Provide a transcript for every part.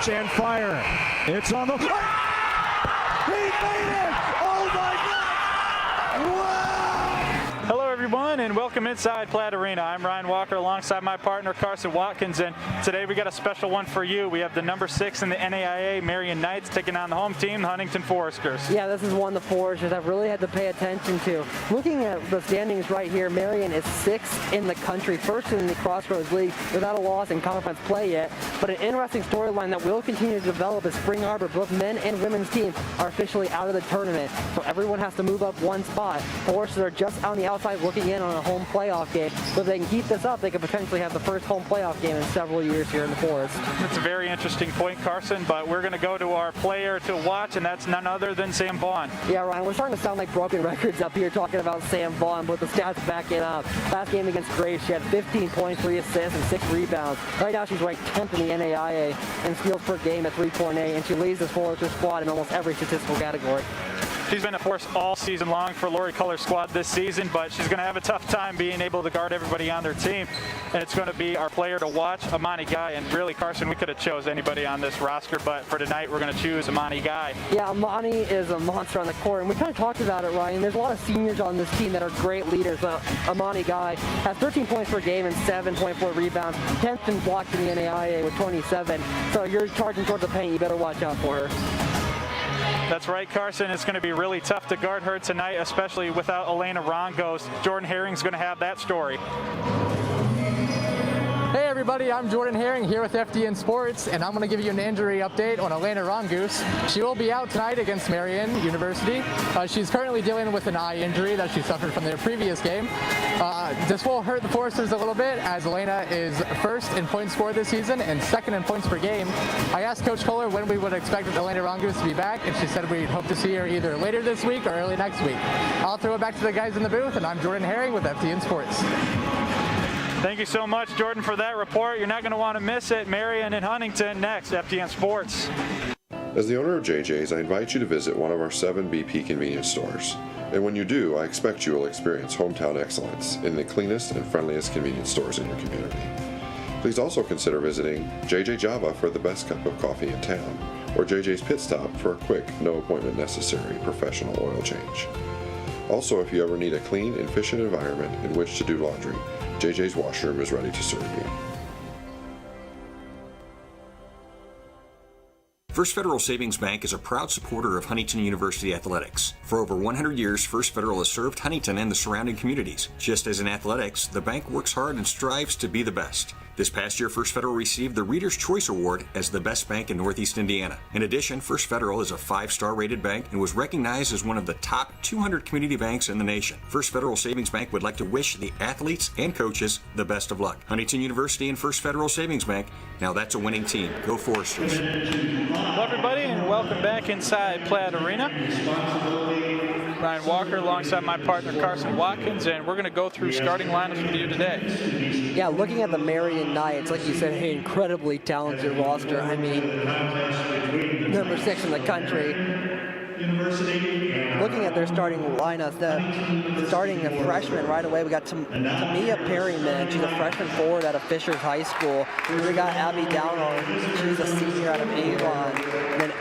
pitch and fire. It's on the... He made it! Oh my God! Wow! Hello everyone and welcome inside Platt Arena. I'm Ryan Walker alongside my partner Carson Watkins, and today we got a special one for you. We have the number 6 in the NAIA Marian Knights taking on the home team, the Huntington Foresters. Yeah, this is one of the Foresters I've really had to pay attention to. Looking at the standings right here, Marian is 6th in the country, first in the Crossroads League without a loss in conference play yet. But an interesting storyline that will continue to develop is Spring Arbor, both men and women's team are officially out of the tournament. So everyone has to move up one spot. Foresters are just on the outside looking in on a home playoff game. So if they can keep this up, they could potentially have the first home playoff game in several years here in the Forest. That's a very interesting point, Carson, but we're going to go to our player to watch, and that's none other than Sam Vaughn. Yeah, Ryan, we're starting to sound like broken records up here talking about Sam Vaughn, but the stats back it up. Last game against Grace, she had 15 points, 3 assists, and 6 rebounds. Right now, she's ranked 10th in the NAIA in steals per game at 3.8, and she leads this Forester squad in almost every statistical category. She's been a force all season long for Lori Color's squad this season, but she's going to have a tough time being able to guard everybody on their team. And it's going to be our player to watch, Amani Guy. And really, Carson, we could have chose anybody on this roster, but for tonight, we're going to choose Amani Guy. Yeah, Amani is a monster on the court, and we kind of talked about it, Ryan. There's a lot of seniors on this team that are great leaders. Amani Guy has 13 points per game and 7.4 rebounds, 10th in blocks in the NAIA with 27. So you're charging towards the paint, you better watch out for her. That's right, Carson. It's going to be really tough to guard her tonight, especially without Elena Rongos. Jordan Herring's going to have that story. Hey everybody, I'm Jordan Herring here with FDN Sports, and I'm going to give you an injury update on Elena Rongoose. She will be out tonight against Marian University. She's currently dealing with an eye injury that she suffered from their previous game. This will hurt the Foresters a little bit, as Elena is first in points scored this season and second in points per game. I asked Coach Kohler when we would expect Elena Rongoose to be back, and she said we'd hope to see her either later this week or early next week. I'll throw it back to the guys in the booth, and I'm Jordan Herring with FDN Sports. Thank you so much, Jordan, for that report. You're not going to want to miss it. Marian and Huntington next, FDN Sports. As the owner of JJ's, I invite you to visit one of our 7 BP convenience stores. And when you do, I expect you will experience hometown excellence in the cleanest and friendliest convenience stores in your community. Please also consider visiting JJ Java for the best cup of coffee in town, or JJ's Pit Stop for a quick, no appointment necessary professional oil change. Also, if you ever need a clean, efficient environment in which to do laundry, JJ's Washroom is ready to serve you. First Federal Savings Bank is a proud supporter of Huntington University athletics. For over 100 years, First Federal has served Huntington and the surrounding communities. Just as in athletics, the bank works hard and strives to be the best. This past year, First Federal received the Reader's Choice Award as the best bank in Northeast Indiana. In addition, First Federal is a 5-star rated bank and was recognized as one of the top 200 community banks in the nation. First Federal Savings Bank would like to wish the athletes and coaches the best of luck. Huntington University and First Federal Savings Bank, now that's a winning team. Go Foresters. Hello, everybody, and welcome back inside Platt Arena. Ryan Walker alongside my partner Carson Watkins, and we're going to go through starting lineups with you today. Yeah, looking at the Marian Knights, like you said, an incredibly talented roster. I mean, number 6 in the country. Looking at their starting lineups, starting a freshman right away, we got Tamia Perryman. She's a freshman forward out of Fishers High School. We got Abby Downall. She's a senior out of Avon.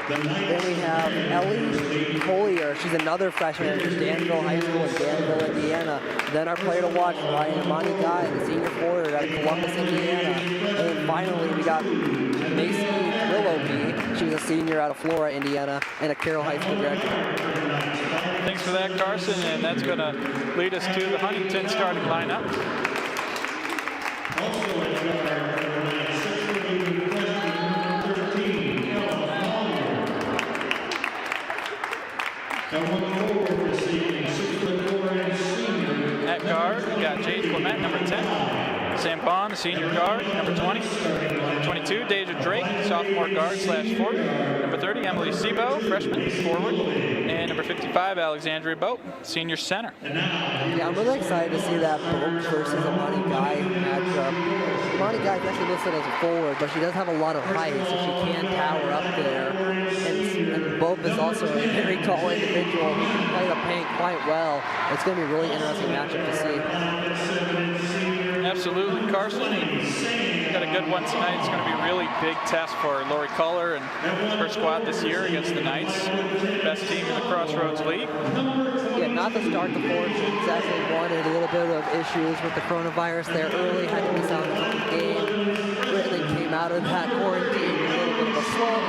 Then we have Ellie Collier. She's another freshman at Danville High School in Danville, Indiana. Then our player to watch, Ryan Amani Guy, the senior forward out of Columbus, Indiana. And then finally, we got Macy Willoughby. She was a senior out of Flora, Indiana, and a Carroll High School graduate. Thanks for that, Carson, and that's going to lead us to the Huntington starting lineup. At guard, we got Jade Clement, number 10. Sam Bond, senior guard, number 20. Number 22, Deja Drake, sophomore guard / forward. Number 30, Emily Sebo, freshman, forward. And number 55, Alexandria Boat, senior center. Yeah, I'm really excited to see that Boat versus Amani Guy matchup. Amani Guy is actually listed as a forward, but she does have a lot of height, so she can tower up there. And Bope is also a very tall individual who can play the paint quite well. It's going to be a really interesting matchup to see. Absolutely, Carson. Got a good one tonight. It's going to be a really big test for Lori Culler and her squad this year against the Knights. Best team in the Crossroads League. Yeah, not to start the fourth. Exactly wanted a little bit of issues with the coronavirus there early. Had to miss out on the game. Brittany came out of that quarantine a little bit of a slump,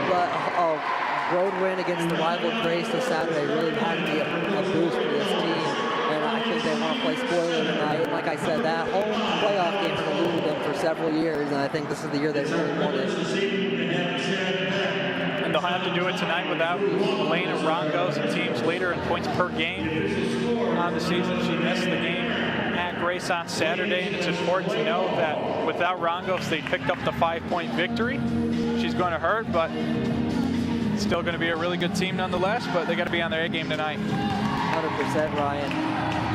but a road win against the rival Grace this Saturday really had to be a boost for this team. And I think they want to play spoiler tonight. And like I said, that home playoff game has eluded them for several years, and I think this is the year they really want it. And they'll have to do it tonight without Elena Rongos, and teams leader in points per game on the season. She missed the game at Grace on Saturday, and it's important to know that without Rongos, they picked up the 5-point victory. She's going to hurt, but still going to be a really good team nonetheless, but they got to be on their A game tonight. 100%, Ryan.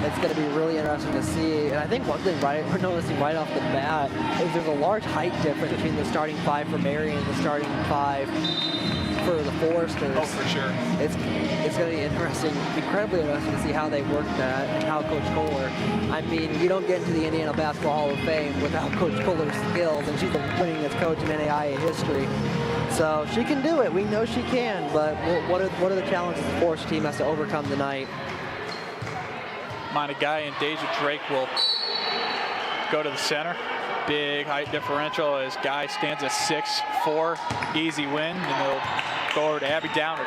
It's going to be really interesting to see. And I think one thing we're noticing right off the bat is there's a large height difference between the starting 5 for Marian and the starting 5 for the Foresters. Oh, for sure. It's going to be interesting, incredibly interesting to see how they work that and how Coach Kohler. I mean, you don't get into the Indiana Basketball Hall of Fame without Coach Kohler's skills, and she's the winningest coach in NAIA history. So she can do it. We know she can, but what are the challenges the Forest team has to overcome tonight? Mina Guy and Deja Drake will go to the center. Big height differential as Guy stands at 6'4", easy win, and they'll go over to Abby Downer.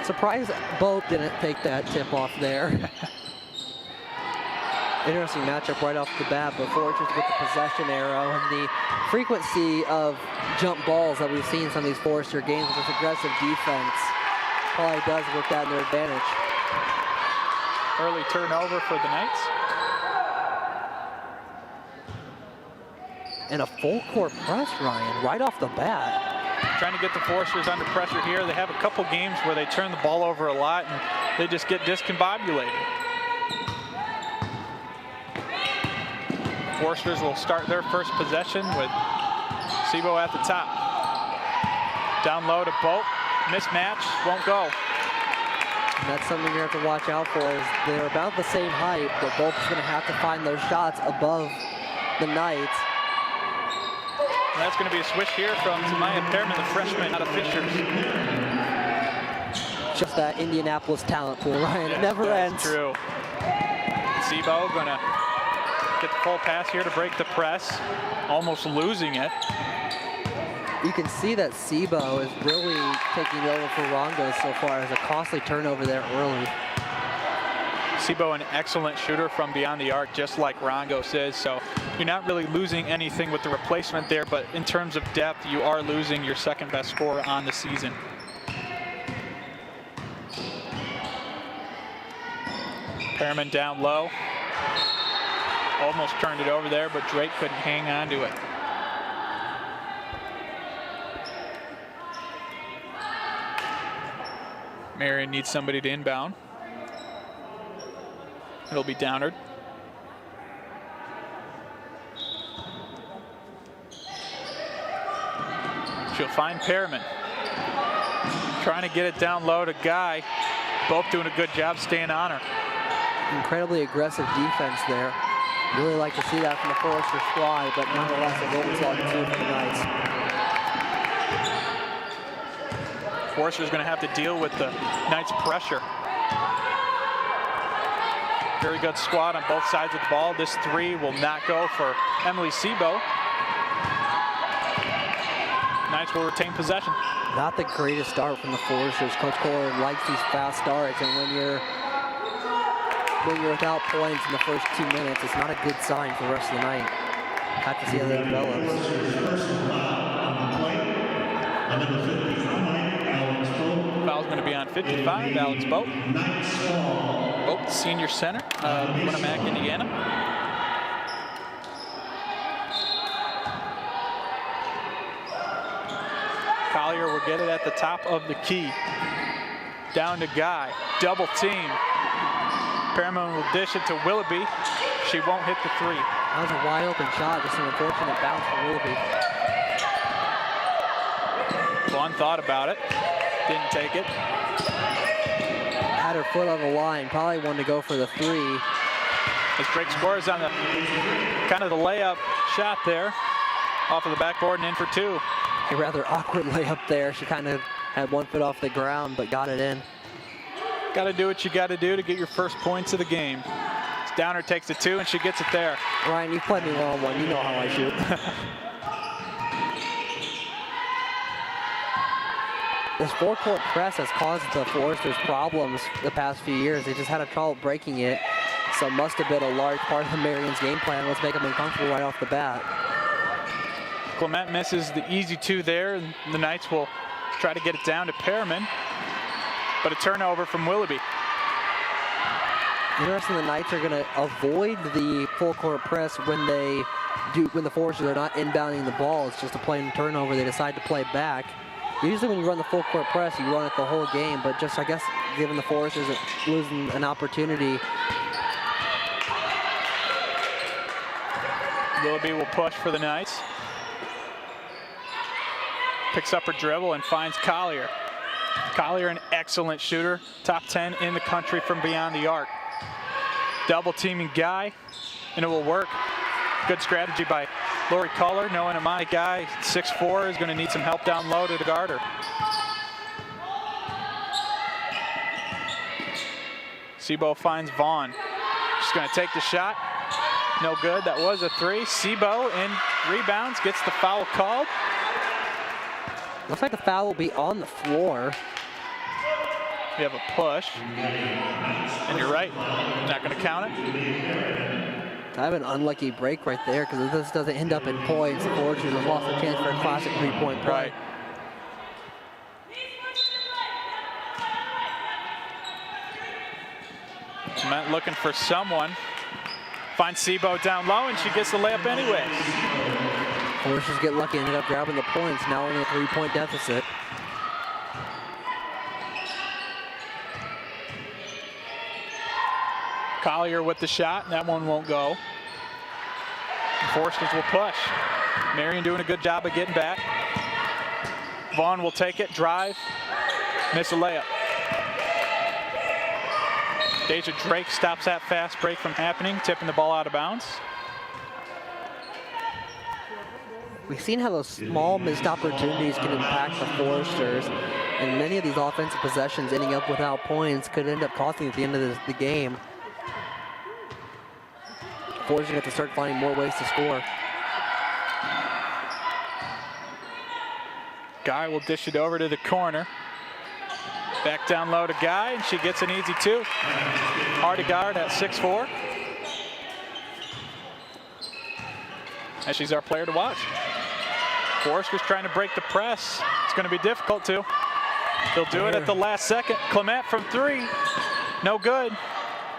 Surprised Bope didn't take that tip off there. Interesting matchup right off the bat, but Foresters with the possession arrow and the frequency of jump balls that we've seen in some of these Forester games with this aggressive defense probably does work that in their advantage. Early turnover for the Knights. And a full court press, Ryan, right off the bat. Trying to get the Foresters under pressure here. They have a couple games where they turn the ball over a lot and they just get discombobulated. Foresters will start their first possession with Sebo at the top. Down low to Bope. Mismatch, won't go. And that's something you have to watch out for. Is they're about the same height, but Bope is going to have to find those shots above the Knights. And that's going to be a switch here from Tamaya Pearman, the freshman out of Fishers. Just that Indianapolis talent pool, Ryan. It never ends. True. Sebo going to get the full pass here to break the press, almost losing it. You can see that Sebo is really taking over for Rongos so far as a costly turnover there early. Sebo, an excellent shooter from beyond the arc, just like Rongos is. So you're not really losing anything with the replacement there, but in terms of depth, you are losing your second best scorer on the season. Pearman down low. Almost turned it over there, but Drake couldn't hang on to it. Marian needs somebody to inbound. It'll be Downard. She'll find Pearman. Trying to get it down low to Guy. Both doing a good job staying on her. Incredibly aggressive defense there. Really like to see that from the Forester squad, but nonetheless, a goal result too for the Knights. Forester's going to have to deal with the Knights' pressure. Very good squad on both sides of the ball. This three will not go for Emily Sebo. Knights will retain possession. Not the greatest start from the Foresters. Coach Kohler likes these fast starts, and when you're without points in the first 2 minutes, it's not a good sign for the rest of the night. Have to see how that develops. Foul's going to be on 55, Alex Bope. Bope, senior center of Winnemac, Indiana. Collier will get it at the top of the key. Down to Guy, double team. Paramount will dish it to Willoughby. She won't hit the three. That was a wide open shot, just an unfortunate bounce for Willoughby. Vaughn thought about it. Didn't take it. Had her foot on the line, probably wanted to go for the three. As Drake scores on the kind of the layup shot there, off of the backboard and in for two. A rather awkward layup there. She kind of had one foot off the ground, but got it in. Got to do what you got to do to get your first points of the game. Downer takes the two, and she gets it there. Ryan, you've played me one-on-one. You know how I shoot. This four-court press has caused the Foresters problems the past few years. They just had a trouble breaking it, so it must have been a large part of the Marian's game plan. Let's make them uncomfortable right off the bat. Clement misses the easy two there, and the Knights will try to get it down to Perriman, but a turnover from Willoughby. Interesting, the Knights are going to avoid the full-court press when the Foresters are not inbounding the ball. It's just a plain turnover. They decide to play back. Usually when you run the full-court press, you run it the whole game, but just, I guess, given the Foresters losing an opportunity. Willoughby will push for the Knights. Picks up her dribble and finds Collier. Collier, an excellent shooter, top 10 in the country from beyond the arc. Double teaming Guy, and it will work. Good strategy by Lori Culler, knowing Amani Guy, 6'4", is going to need some help down low to guard her. Sebo finds Vaughn. She's going to take the shot. No good. That was a three. Sebo in rebounds, gets the foul called. Looks like the foul will be on the floor. We have a push. And you're right, not going to count it. I have an unlucky break right there because if this doesn't end up in points, the Foresters have lost a chance for a classic three-point play. Right. Clement looking for someone. Finds Sebo down low, and she gets the layup anyway. Foresters get lucky, ended up grabbing the points. Now only a three-point deficit. Collier with the shot, and that one won't go. The Foresters will push. Marian doing a good job of getting back. Vaughn will take it, drive, miss a layup. Deja Drake stops that fast break from happening, tipping the ball out of bounds. We've seen how those small missed opportunities can impact the Foresters, and many of these offensive possessions ending up without points could end up costing at the end of the game. Foresters have to start finding more ways to score. Guy will dish it over to the corner. Back down low to Guy, and she gets an easy two. Hard to guard at 6'4". And she's our player to watch. Foresters trying to break the press. It's going to be difficult to. They'll do it at the last second. Clement from three. No good.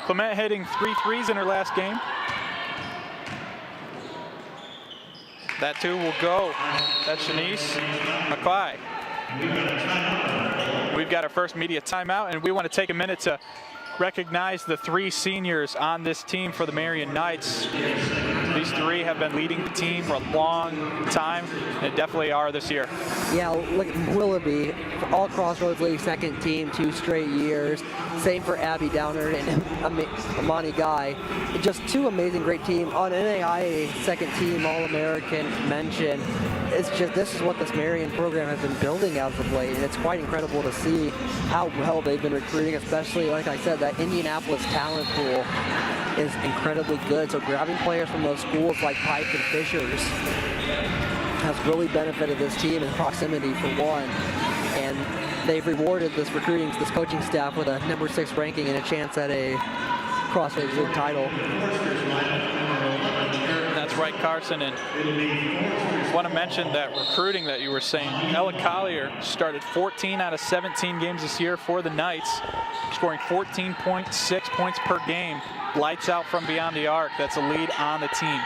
Clement hitting 3 threes in her last game. That two will go. That's Shanice McCly. We've got our first media timeout, and we want to take a minute to recognize the 3 seniors on this team for the Marian Knights. These 3 have been leading the team for a long time, and definitely are this year. Yeah, look at Willoughby, all Crossroads League second team, 2 straight years. Same for Abby Downer and Amani Guy. Just 2 amazing, great teams. On NAIA second team, All-American mention. It's just, this is what this Marian program has been building as of late, and it's quite incredible to see how well they've been recruiting, especially, like I said, that Indianapolis talent pool is incredibly good. So grabbing players from those schools like Pike and Fishers has really benefited this team in proximity for one. And they've rewarded this coaching staff with a number 6 ranking and a chance at a Crossroads League title. That's right, Carson. And I want to mention that recruiting that you were saying. Ella Collier started 14 out of 17 games this year for the Knights, scoring 14.6 points per game. Lights out from beyond the arc. That's a lead on the team.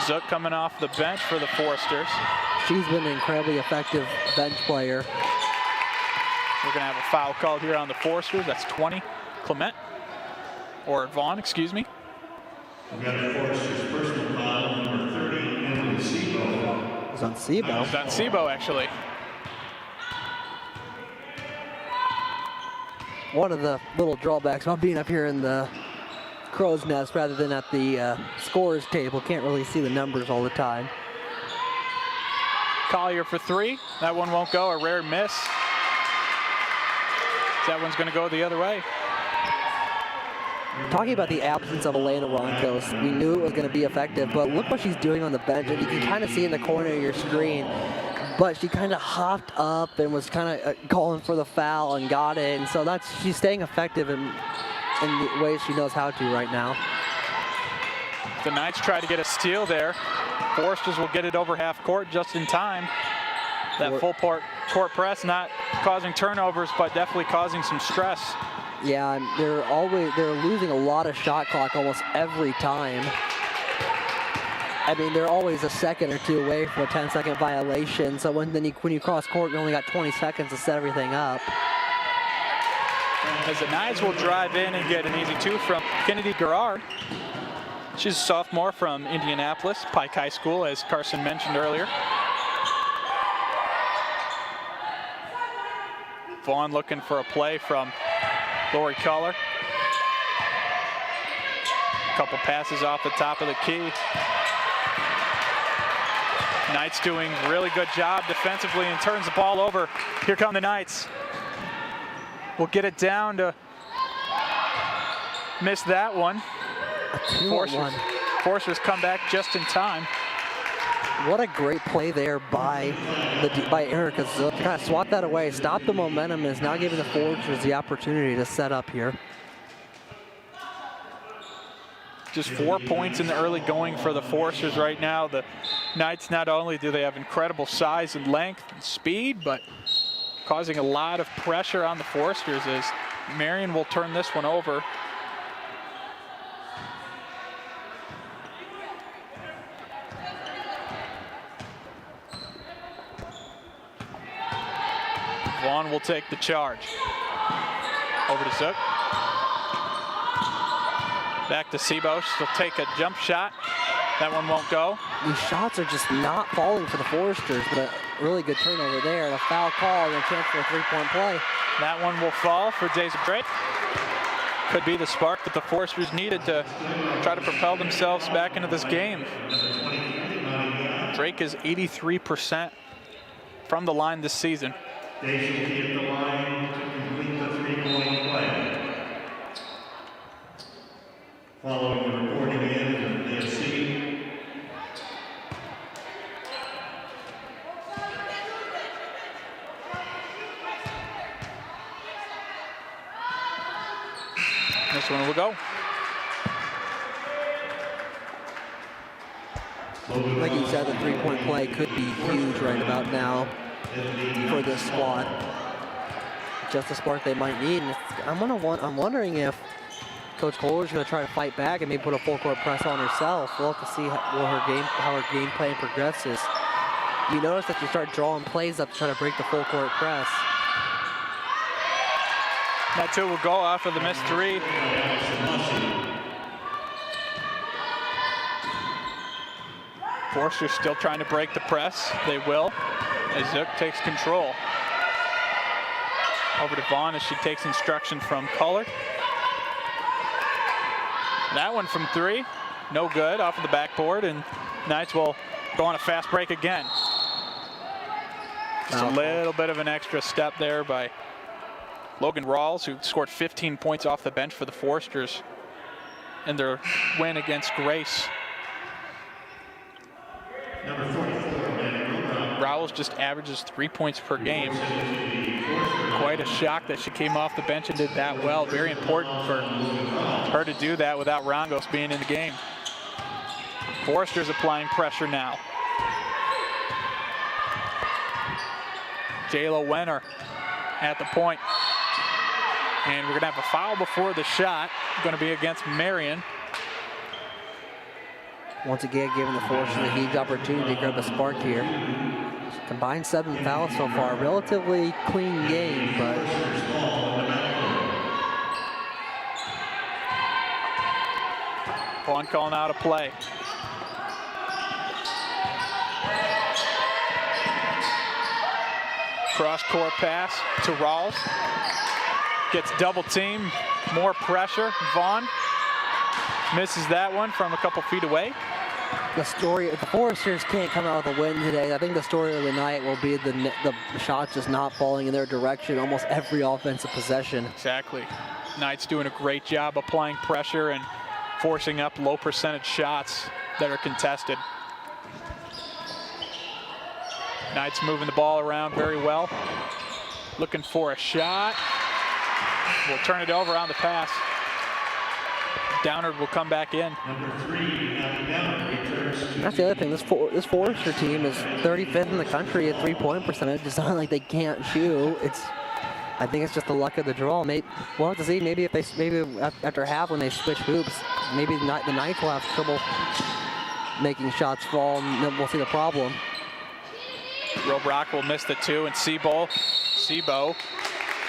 Zook coming off the bench for the Foresters. She's been an incredibly effective bench player. We're going to have a foul called here on the Foresters. That's 20. Clement, or Vaughn, excuse me. We've got the Foresters' personal foul, number 30, Emily Sebo. on Sebo. It's on Sebo, actually. One of the little drawbacks about being up here in the crow's nest rather than at the scorer's table, can't really see the numbers all the time. Collier for 3. That one won't go, a rare miss. That one's going to go the other way. Talking about the absence of Elena Roncos, we knew it was going to be effective, but look what she's doing on the bench. And you can kind of see in the corner of your screen, but she kind of hopped up and was kind of calling for the foul and got it. And so she's staying effective in the ways she knows how to right now. The Knights try to get a steal there. Foresters will get it over half court just in time. That full court press not causing turnovers, but definitely causing some stress. Yeah, and they're losing a lot of shot clock almost every time. I mean, they're always a second or two away from a 10-second violation. So when you cross court, you only got 20 seconds to set everything up. As the Knights will drive in and get an easy 2 from Kennedy Garrard. She's a sophomore from Indianapolis, Pike High School, as Carson mentioned earlier. Vaughn looking for a play from Lori Culler. A couple passes off the top of the key. Knights doing a really good job defensively and turns the ball over. Here come the Knights. We'll get it down to miss that one. Foresters come back just in time. What a great play there by Erica Zook. Kind of swat that away, stop the momentum, and is now giving the Foresters the opportunity to set up here. Just 4 points in the early going for the Foresters right now. The Knights, not only do they have incredible size and length and speed, but causing a lot of pressure on the Foresters as Marian will turn this one over. Vaughn will take the charge. Over to Zook. Back to Sebo. She'll take a jump shot. That one won't go. These shots are just not falling for the Foresters, but a really good turnover there. And a foul call and a chance for a three-point play. That one will fall for Daisy Drake. Could be the spark that the Foresters needed to try to propel themselves back into this game. Drake is 83% from the line this season. Daisy hit the line to complete the three-point play. Following the reporting in of DSC. This one will go. Like you said, the three-point play could be huge right about now for this squad. Just the spark they might need. And I'm wondering if Coach Kohler's going to try to fight back and maybe put a full-court press on herself. We'll have to see how her game plan progresses. You notice that you start drawing plays up to try to break the full-court press. That 2 will go off of the missed 3. Forster's still trying to break the press. They will, as Zook takes control. Over to Vaughn as she takes instruction from Culler. That one from 3, no good, off of the backboard, and Knights will go on a fast break again. Just a little bit of an extra step there by Logan Rawls, who scored 15 points off the bench for the Foresters in their win against Grace. Rawls just averages 3 points per game. Quite a shock that she came off the bench and did that well. Very important for her to do that without Rongos being in the game. Foresters applying pressure now. Jayla Wenner at the point. And we're gonna have a foul before the shot. Gonna be against Marian. Once again, giving the Foresters a huge opportunity to grab a spark here. Combined 7 fouls so far. Relatively clean game, but Vaughn calling out a play. Cross-court pass to Rawls. Gets double team, more pressure. Vaughn misses that one from a couple feet away. The story, if the Foresters can't come out with a win today, I think the story of the night will be the shots just not falling in their direction almost every offensive possession. Exactly. Knights doing a great job applying pressure and forcing up low percentage shots that are contested. Knights moving the ball around very well. Looking for a shot. We'll turn it over on the pass. Downard will come back in. That's the other thing. This Forester team is 35th in the country at three-point percentage. It's not like they can't shoot. I think it's just the luck of the draw. We'll have to see. Maybe after half when they switch hoops, maybe the Knights will have trouble making shots fall, and then we'll see the problem. Robrock will miss the two, and Sebo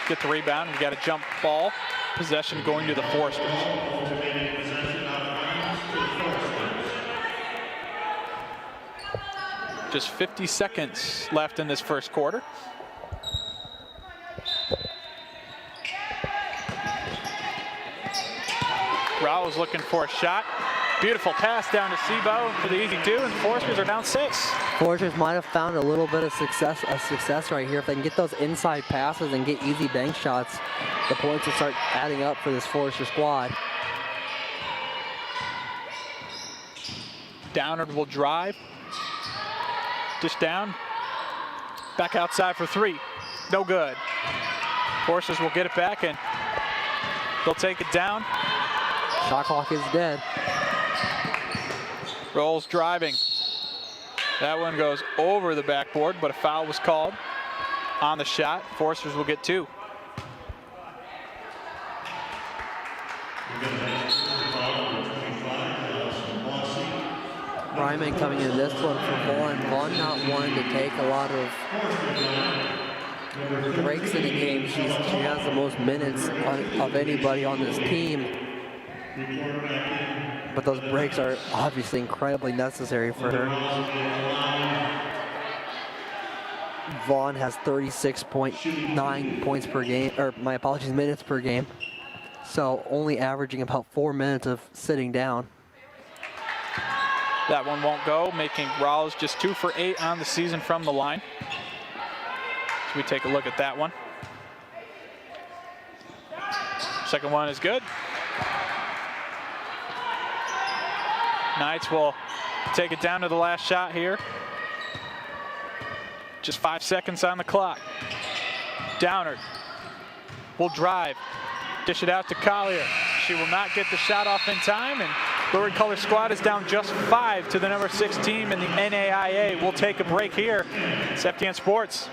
get the rebound. We got a jump ball. Possession going to the Foresters. Just 50 seconds left in this first quarter. Rowell's looking for a shot. Beautiful pass down to Sebo for the easy two, and the Foresters are down 6. Foresters might have found a little bit of success right here. If they can get those inside passes and get easy bank shots, the points will start adding up for this Forester squad. Downard will drive. Dish down. Back outside for 3. No good. Foresters will get it back, and they'll take it down. Shot clock is dead. Rolls driving. That one goes over the backboard, but a foul was called on the shot. Foresters will get 2. Ryman coming in this one for Vaughn. Vaughn not one to take a lot of breaks in the game. She has the most minutes of anybody on this team. But those breaks are obviously incredibly necessary for her. Vaughn has 36.9 points per game, or my apologies, minutes per game. So only averaging about 4 minutes of sitting down. That one won't go, making Rawls just 2 for 8 on the season from the line. So we take a look at that one. Second one is good. Knights will take it down to the last shot here. Just 5 seconds on the clock. Downard will drive, dish it out to Collier. She will not get the shot off in time, and Lurid Color squad is down just 5 to the number 6 team in the NAIA. We'll take a break here. It's FDN Sports.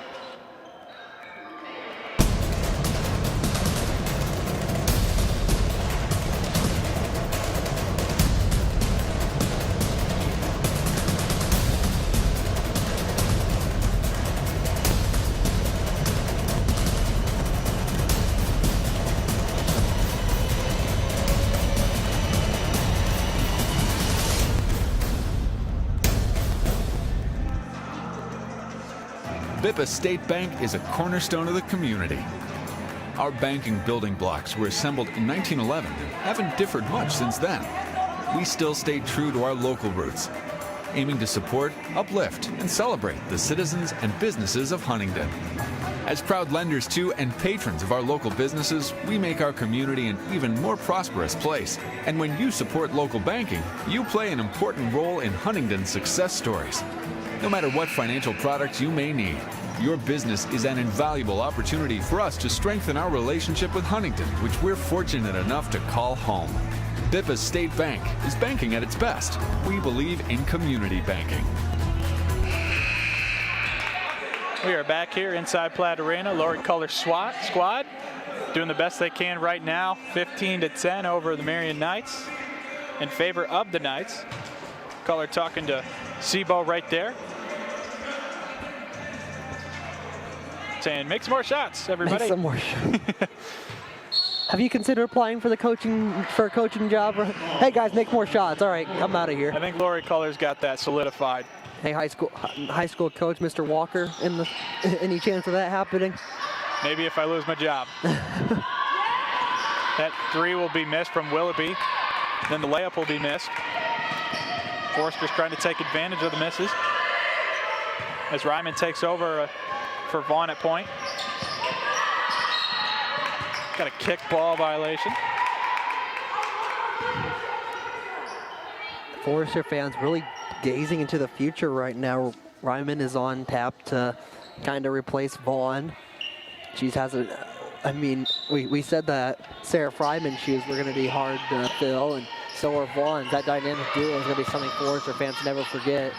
Bippa State Bank is a cornerstone of the community. Our banking building blocks were assembled in 1911 and haven't differed much since then. We still stay true to our local roots, aiming to support, uplift, and celebrate the citizens and businesses of Huntington. As proud lenders to and patrons of our local businesses, we make our community an even more prosperous place. And when you support local banking, you play an important role in Huntington's success stories. No matter what financial products you may need, your business is an invaluable opportunity for us to strengthen our relationship with Huntington, which we're fortunate enough to call home. Bippa State Bank is banking at its best. We believe in community banking. We are back here inside Platt Arena. Lurid Color squad doing the best they can right now. 15-10 over the Marian Knights in favor of the Knights. Color talking to Sebo right there. Saying, make some more shots, everybody. Make some more shots. Have you considered applying for a coaching job? Hey guys, make more shots. All right, I'm out of here. I think Lurid Color's got that solidified. Hey, high school coach, Mr. Walker, any chance of that happening? Maybe if I lose my job. That three will be missed from Willoughby. Then the layup will be missed. Forster's trying to take advantage of the misses as Ryman takes over for Vaughn at point. Got a kick ball violation. Forester fans really gazing into the future right now. Ryman is on tap to kind of replace Vaughn. She has we said that Sarah Fryman's shoes were going to be hard to fill, and so are Vaughn's. That dynamic duo is going to be something Forester fans never forget.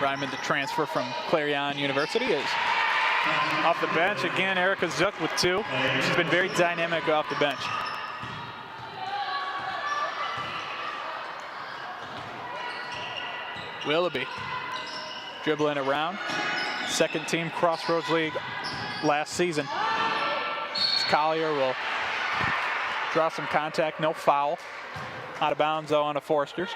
Ryman, the transfer from Clarion University, is off the bench. Again, Erica Zook with 2. She's been very dynamic off the bench. Willoughby dribbling around. Second team Crossroads League last season. Collier will draw some contact, no foul. Out of bounds though on the Foresters.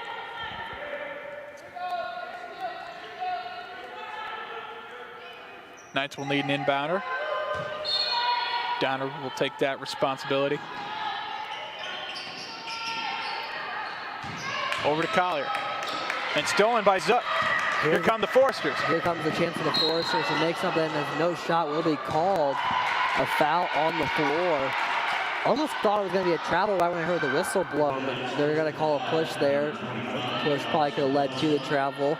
Knights will need an inbounder. Downer will take that responsibility. Over to Collier. And stolen by Zook. Here come the Foresters. Here comes the chance for the Foresters to make something. There's no shot will be called. A foul on the floor. Almost thought it was going to be a travel right when I heard the whistle blown. They're going to call a push there. Push probably could have led to the travel.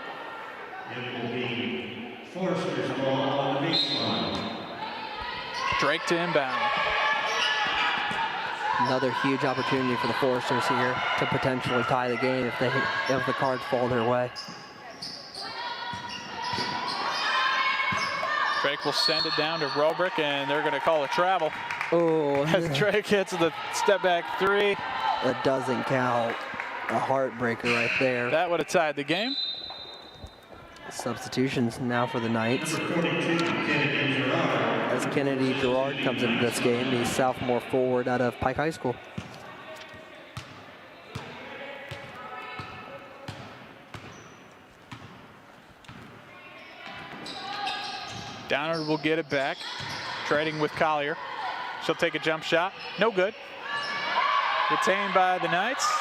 Foresters ball on the baseline. Drake to inbound. Another huge opportunity for the Foresters here to potentially tie the game if the cards fall their way. Drake will send it down to Robrick, and they're going to call a travel. Oh, as Drake hits the step back 3. That doesn't count. A heartbreaker right there. That would have tied the game. Substitutions now for the Knights. As Kennedy Gerard comes into this game, he's sophomore forward out of Pike High School. Downer will get it back, trading with Collier. She'll take a jump shot. No good. Retained by the Knights.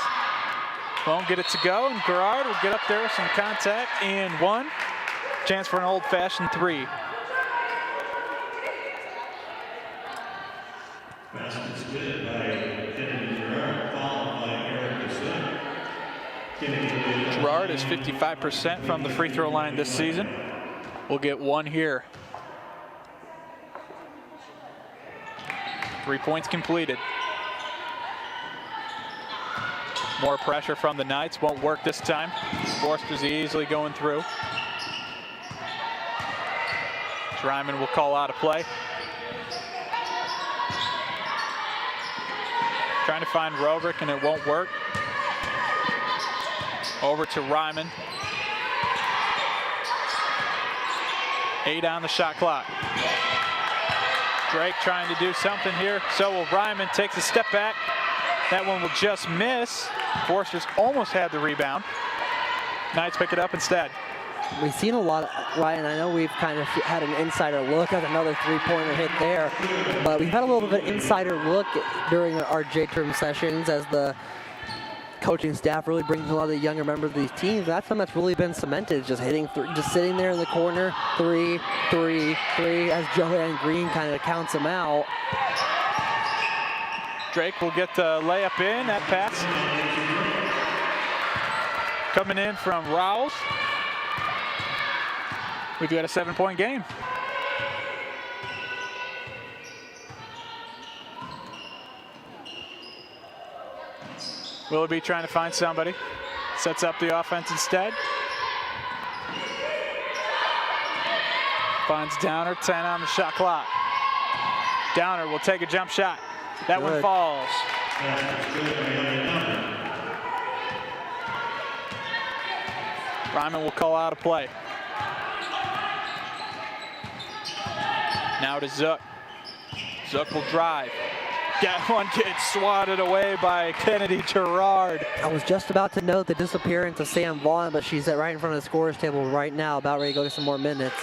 Won't get it to go, and Gerard will get up there with some contact and 1. Chance for an old-fashioned 3. Basket's good by Kennedy Gerard, followed by Erica Zook. Gerard is 55% from the free throw line this season. We'll get 1 here. 3 points completed. More pressure from the Knights, won't work this time. Forster's easily going through. Ryman will call out a play. Trying to find Robrick, and it won't work. Over to Ryman. 8 on the shot clock. Drake trying to do something here. So will Ryman. Takes a step back. That one will just miss. Forster's almost had the rebound. Knights pick it up instead. We've seen a lot of, Ryan, I know we've kind of had an insider look at another three-pointer hit there, but we've had a little bit of an insider look during our J-term sessions as the coaching staff really brings a lot of the younger members of these teams. That's something that's really been cemented, just hitting, just sitting there in the corner, 3, 3, 3, as Joanne Green kind of counts them out. Drake will get the layup in, that pass. Coming in from Rowles. We've got a 7-point game. Willoughby trying to find somebody. Sets up the offense instead. Finds Downer, 10 on the shot clock. Downer will take a jump shot. That Good. one falls. Ryman will call out a play. Now to Zook. Zook will drive. one gets swatted away by Kennedy Gerard. I was just about to note the disappearance of Sam Vaughn, but she's right in front of the scorer's table right now, about ready to go to some more minutes.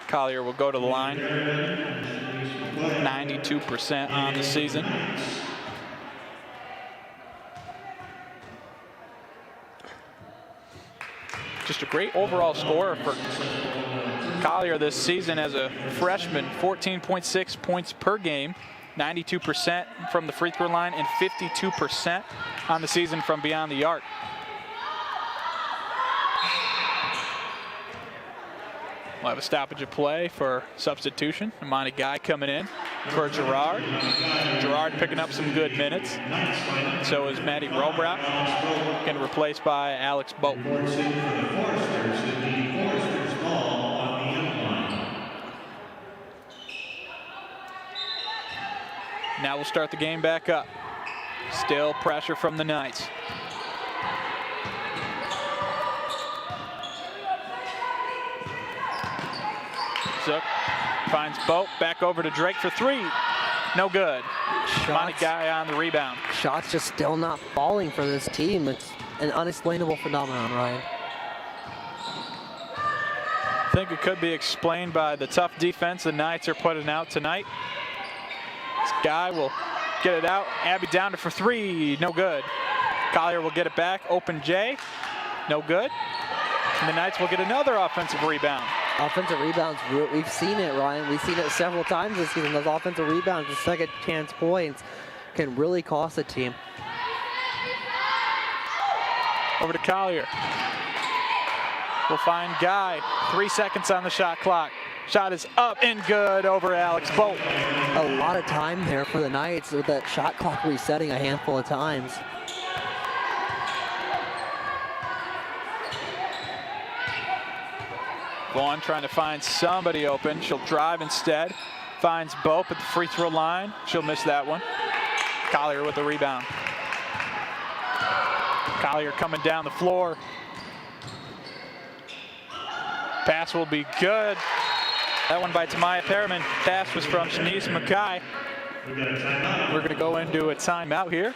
Collier will go to the line. 92% on the season. Just a great overall score for Collier this season as a freshman. 14.6 points per game, 92% from the free throw line, and 52% on the season from beyond the arc. We'll have a stoppage of play for substitution. Imani Guy coming in for Gerard. Gerard picking up some good minutes. So is Maddie Robrock, getting replaced by Alex Boat. Now we'll start the game back up. Still pressure from the Knights. Zook finds Boat, back over to Drake for three. No good. Monty Guy on the rebound. Shots just still not falling for this team. It's an unexplainable phenomenon, Ryan. I think it could be explained by the tough defense the Knights are putting out tonight. This Guy will get it out. Abby down to for three. No good. Collier will get it back. Open J. No good. And the Knights will get another offensive rebound. Offensive rebounds, we've seen it, Ryan. We've seen it several times this season. Those offensive rebounds, the second chance points, can really cost a team. Over to Collier. We'll find Guy. 3 seconds on the shot clock. Shot is up and good over Alex Boat. A lot of time there for the Knights with that shot clock resetting a handful of times. Vaughn trying to find somebody open. She'll drive instead. Finds Bope at the free throw line. She'll miss that one. Collier with the rebound. Collier coming down the floor. Pass will be good. That one by Tamaya Perriman. Pass was from Shanice Mackay. We're going to go into a timeout here.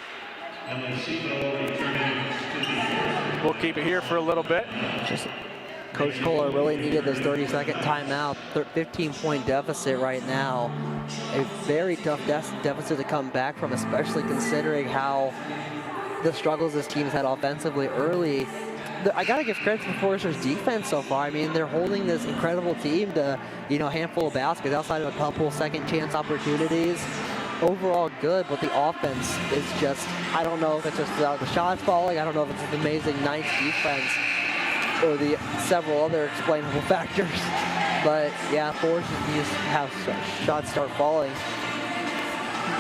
We'll keep it here for a little bit. Coach Kohler really needed this 30-second timeout. 15-point deficit right now. A very tough deficit to come back from, especially considering how the struggles this team's had offensively early. I gotta give credit to Forrester's defense so far. I mean, they're holding this incredible team to, a handful of baskets outside of a couple second chance opportunities. Overall good, but the offense is just, I don't know if it's just the shots falling. I don't know if it's an amazing, nice defense, or the several other explainable factors. But yeah, Forrest just have shots start falling.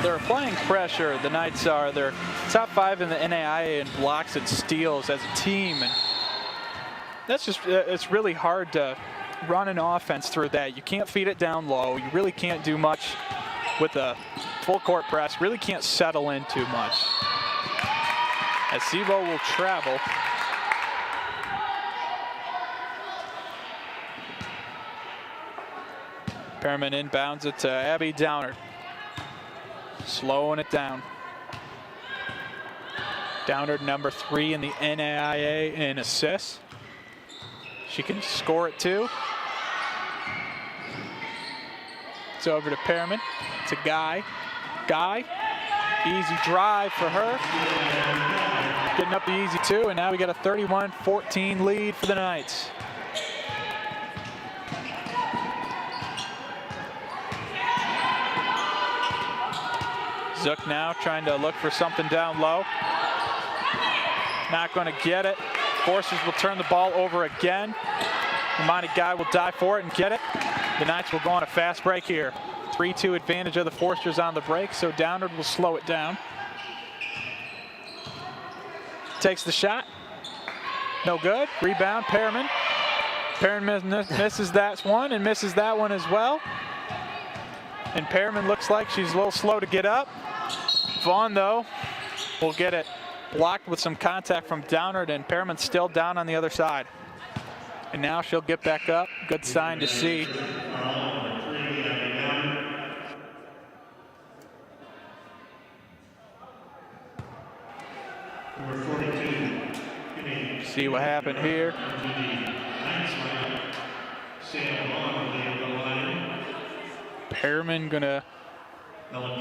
They're applying pressure. The Knights are. They're top 5 in the NAIA in blocks and steals as a team. And that's just, it's really hard to run an offense through that. You can't feed it down low. You really can't do much with a full court press. Really can't settle in too much. As Sebo will travel. Perriman inbounds it to Abby Downard. Slowing it down. Downard number 3 in the NAIA in assists. She can score it too. It's over to Perriman. It's a Guy. Guy. Easy drive for her. Getting up the easy two, and now we got a 31-14 lead for the Knights. Zook now trying to look for something down low. Not going to get it. Forcers will turn the ball over again. Imani Guy will dive for it and get it. The Knights will go on a fast break here. 3-2 advantage of the Forsters on the break, so Downard will slow it down. Takes the shot. No good. Rebound, Perriman. Perriman misses that one and misses that one as well. And Perriman looks like she's a little slow to get up. Vaughn, though, will get it blocked with some contact from Downard, and Perriman's still down on the other side. And now she'll get back up. Good sign to see. See what happened here. Perriman gonna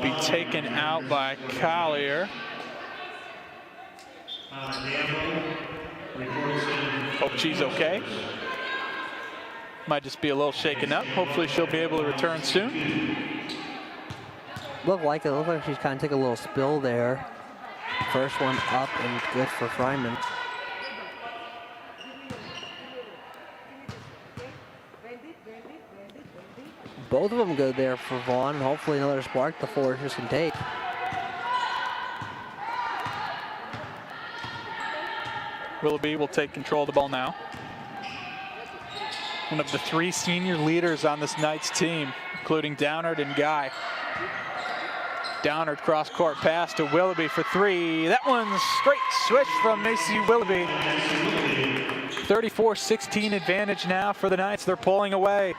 be taken out by Collier. Hope she's okay. Might just be a little shaken up. Hopefully she'll be able to return soon. Looked like she's kind of took a little spill there. First one up and good for Fryman. Both of them good there for Vaughn. Hopefully another spark the Foresters can take. Willoughby will take control of the ball now. One of the 3 senior leaders on this Knights team, including Downard and Guy. Downard cross-court pass to Willoughby for 3. That one's straight switch from Macy Willoughby. 34-16 advantage now for the Knights. They're pulling away.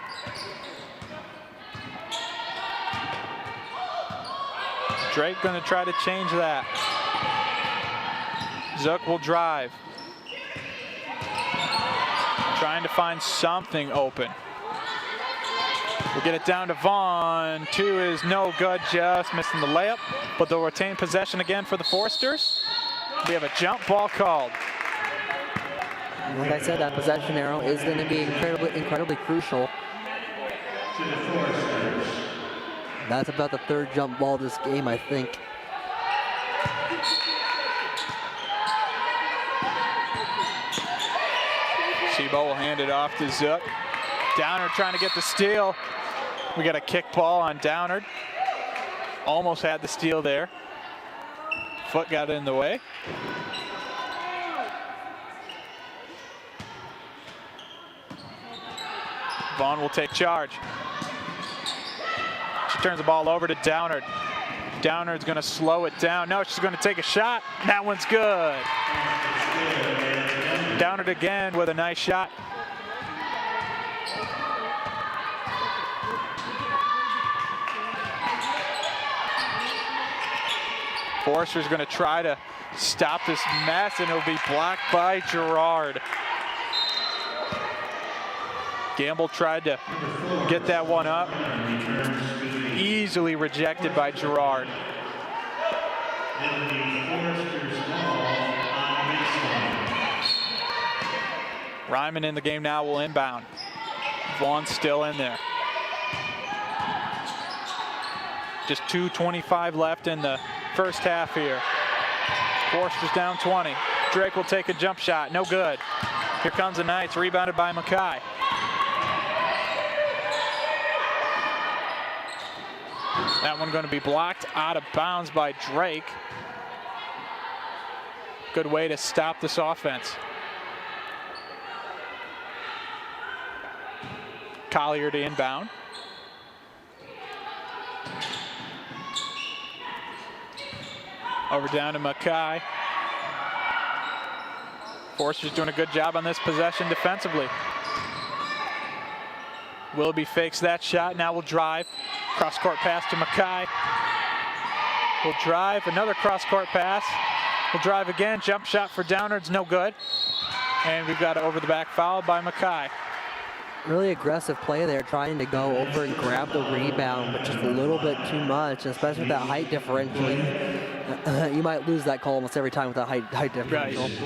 Drake going to try to change that. Zook will drive. Trying to find something open. We'll get it down to Vaughn. 2 is no good, just missing the layup. But they'll retain possession again for the Foresters. We have a jump ball called. Like I said, that possession arrow is going to be incredibly crucial. That's about the 3rd jump ball this game, I think. Sebo will hand it off to Zook. Downard trying to get the steal. We got a kick ball on Downard. Almost had the steal there. Foot got in the way. Vaughn will take charge. She turns the ball over to Downard. Downard's going to slow it down. No, she's going to take a shot. That one's good. Downard again with a nice shot. Forrester's going to try to stop this mess, and it'll be blocked by Gerard. Gamble tried to get that one up. Easily rejected by Gerard. Ryman in the game now will inbound. Vaughn's still in there. Just 2:25 left in the first half here. Forster's down 20. Drake will take a jump shot, no good. Here comes the Knights, rebounded by Mackay. That one going to be blocked out of bounds by Drake. Good way to stop this offense. Collier to inbound. Over down to Mackay. Forster's doing a good job on this possession defensively. Willoughby fakes that shot, now will drive. Cross-court pass to Mackay. Will drive, another cross-court pass. Will drive again, jump shot for Downard's no good. And we've got an over-the-back foul by Mackay. Really aggressive play there, trying to go over and grab the rebound, but just a little bit too much, especially with that height differential. You might lose that call almost every time with that height differential. Right.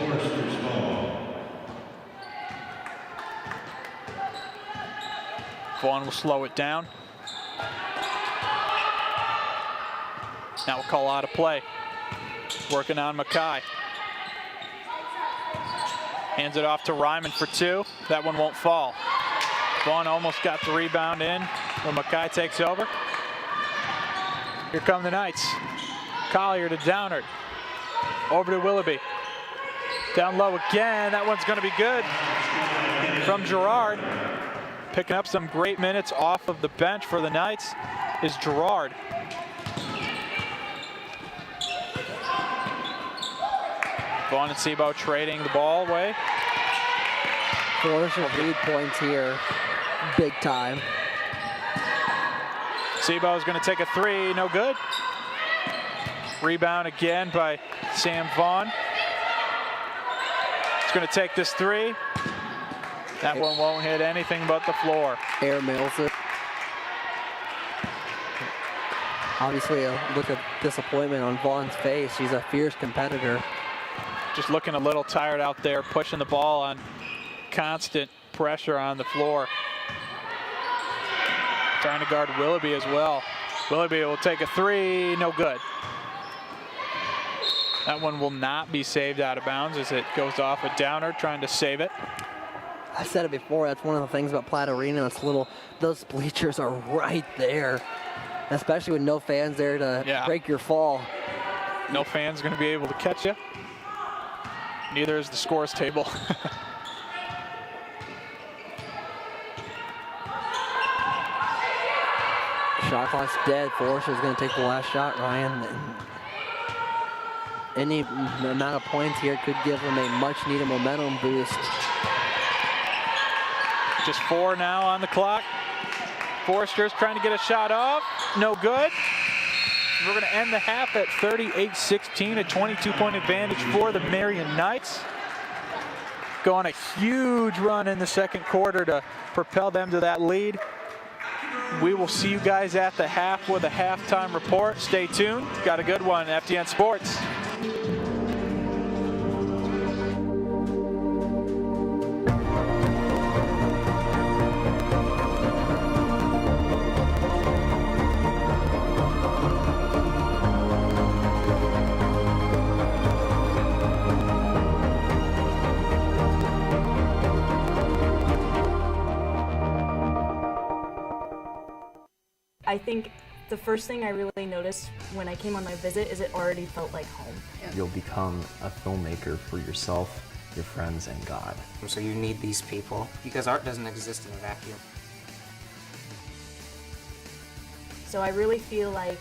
Vaughn will slow it down. Now we'll call out a play. Working on Mackay. Hands it off to Ryman for 2. That one won't fall. Vaughn almost got the rebound in when Mackay takes over. Here come the Knights. Collier to Downard. Over to Willoughby. Down low again. That one's going to be good from Gerard. Picking up some great minutes off of the bench for the Knights is Gerard. Vaughn and Sebo trading the ball away. Forrest will lead points here, big time. Sebo is going to take a three, no good. Rebound again by Sam Vaughn. He's going to take this three. That one won't hit anything but the floor. Air mails it. Obviously a look of disappointment on Vaughn's face. She's a fierce competitor. Just looking a little tired out there, pushing the ball on constant pressure on the floor. Trying to guard Willoughby as well. Willoughby will take a three, no good. That one will not be saved out of bounds as it goes off a downer, trying to save it. I said it before, that's one of the things about Platte Arena. It's those bleachers are right there, especially with no fans there to break your fall. No fans going to be able to catch you. Neither is the scores table. Shot clock's dead. Forrest is going to take the last shot, Ryan. Any amount of points here could give them a much-needed momentum boost. Just 4 now on the clock. Forrester's trying to get a shot off. No good. We're going to end the half at 38-16, a 22-point advantage for the Marian Knights. Go on a huge run in the second quarter to propel them to that lead. We will see you guys at the half with a halftime report. Stay tuned. Got a good one, FDN Sports. I think the first thing I really noticed when I came on my visit is it already felt like home. You'll become a filmmaker for yourself, your friends, and God. So you need these people because art doesn't exist in a vacuum. So I really feel like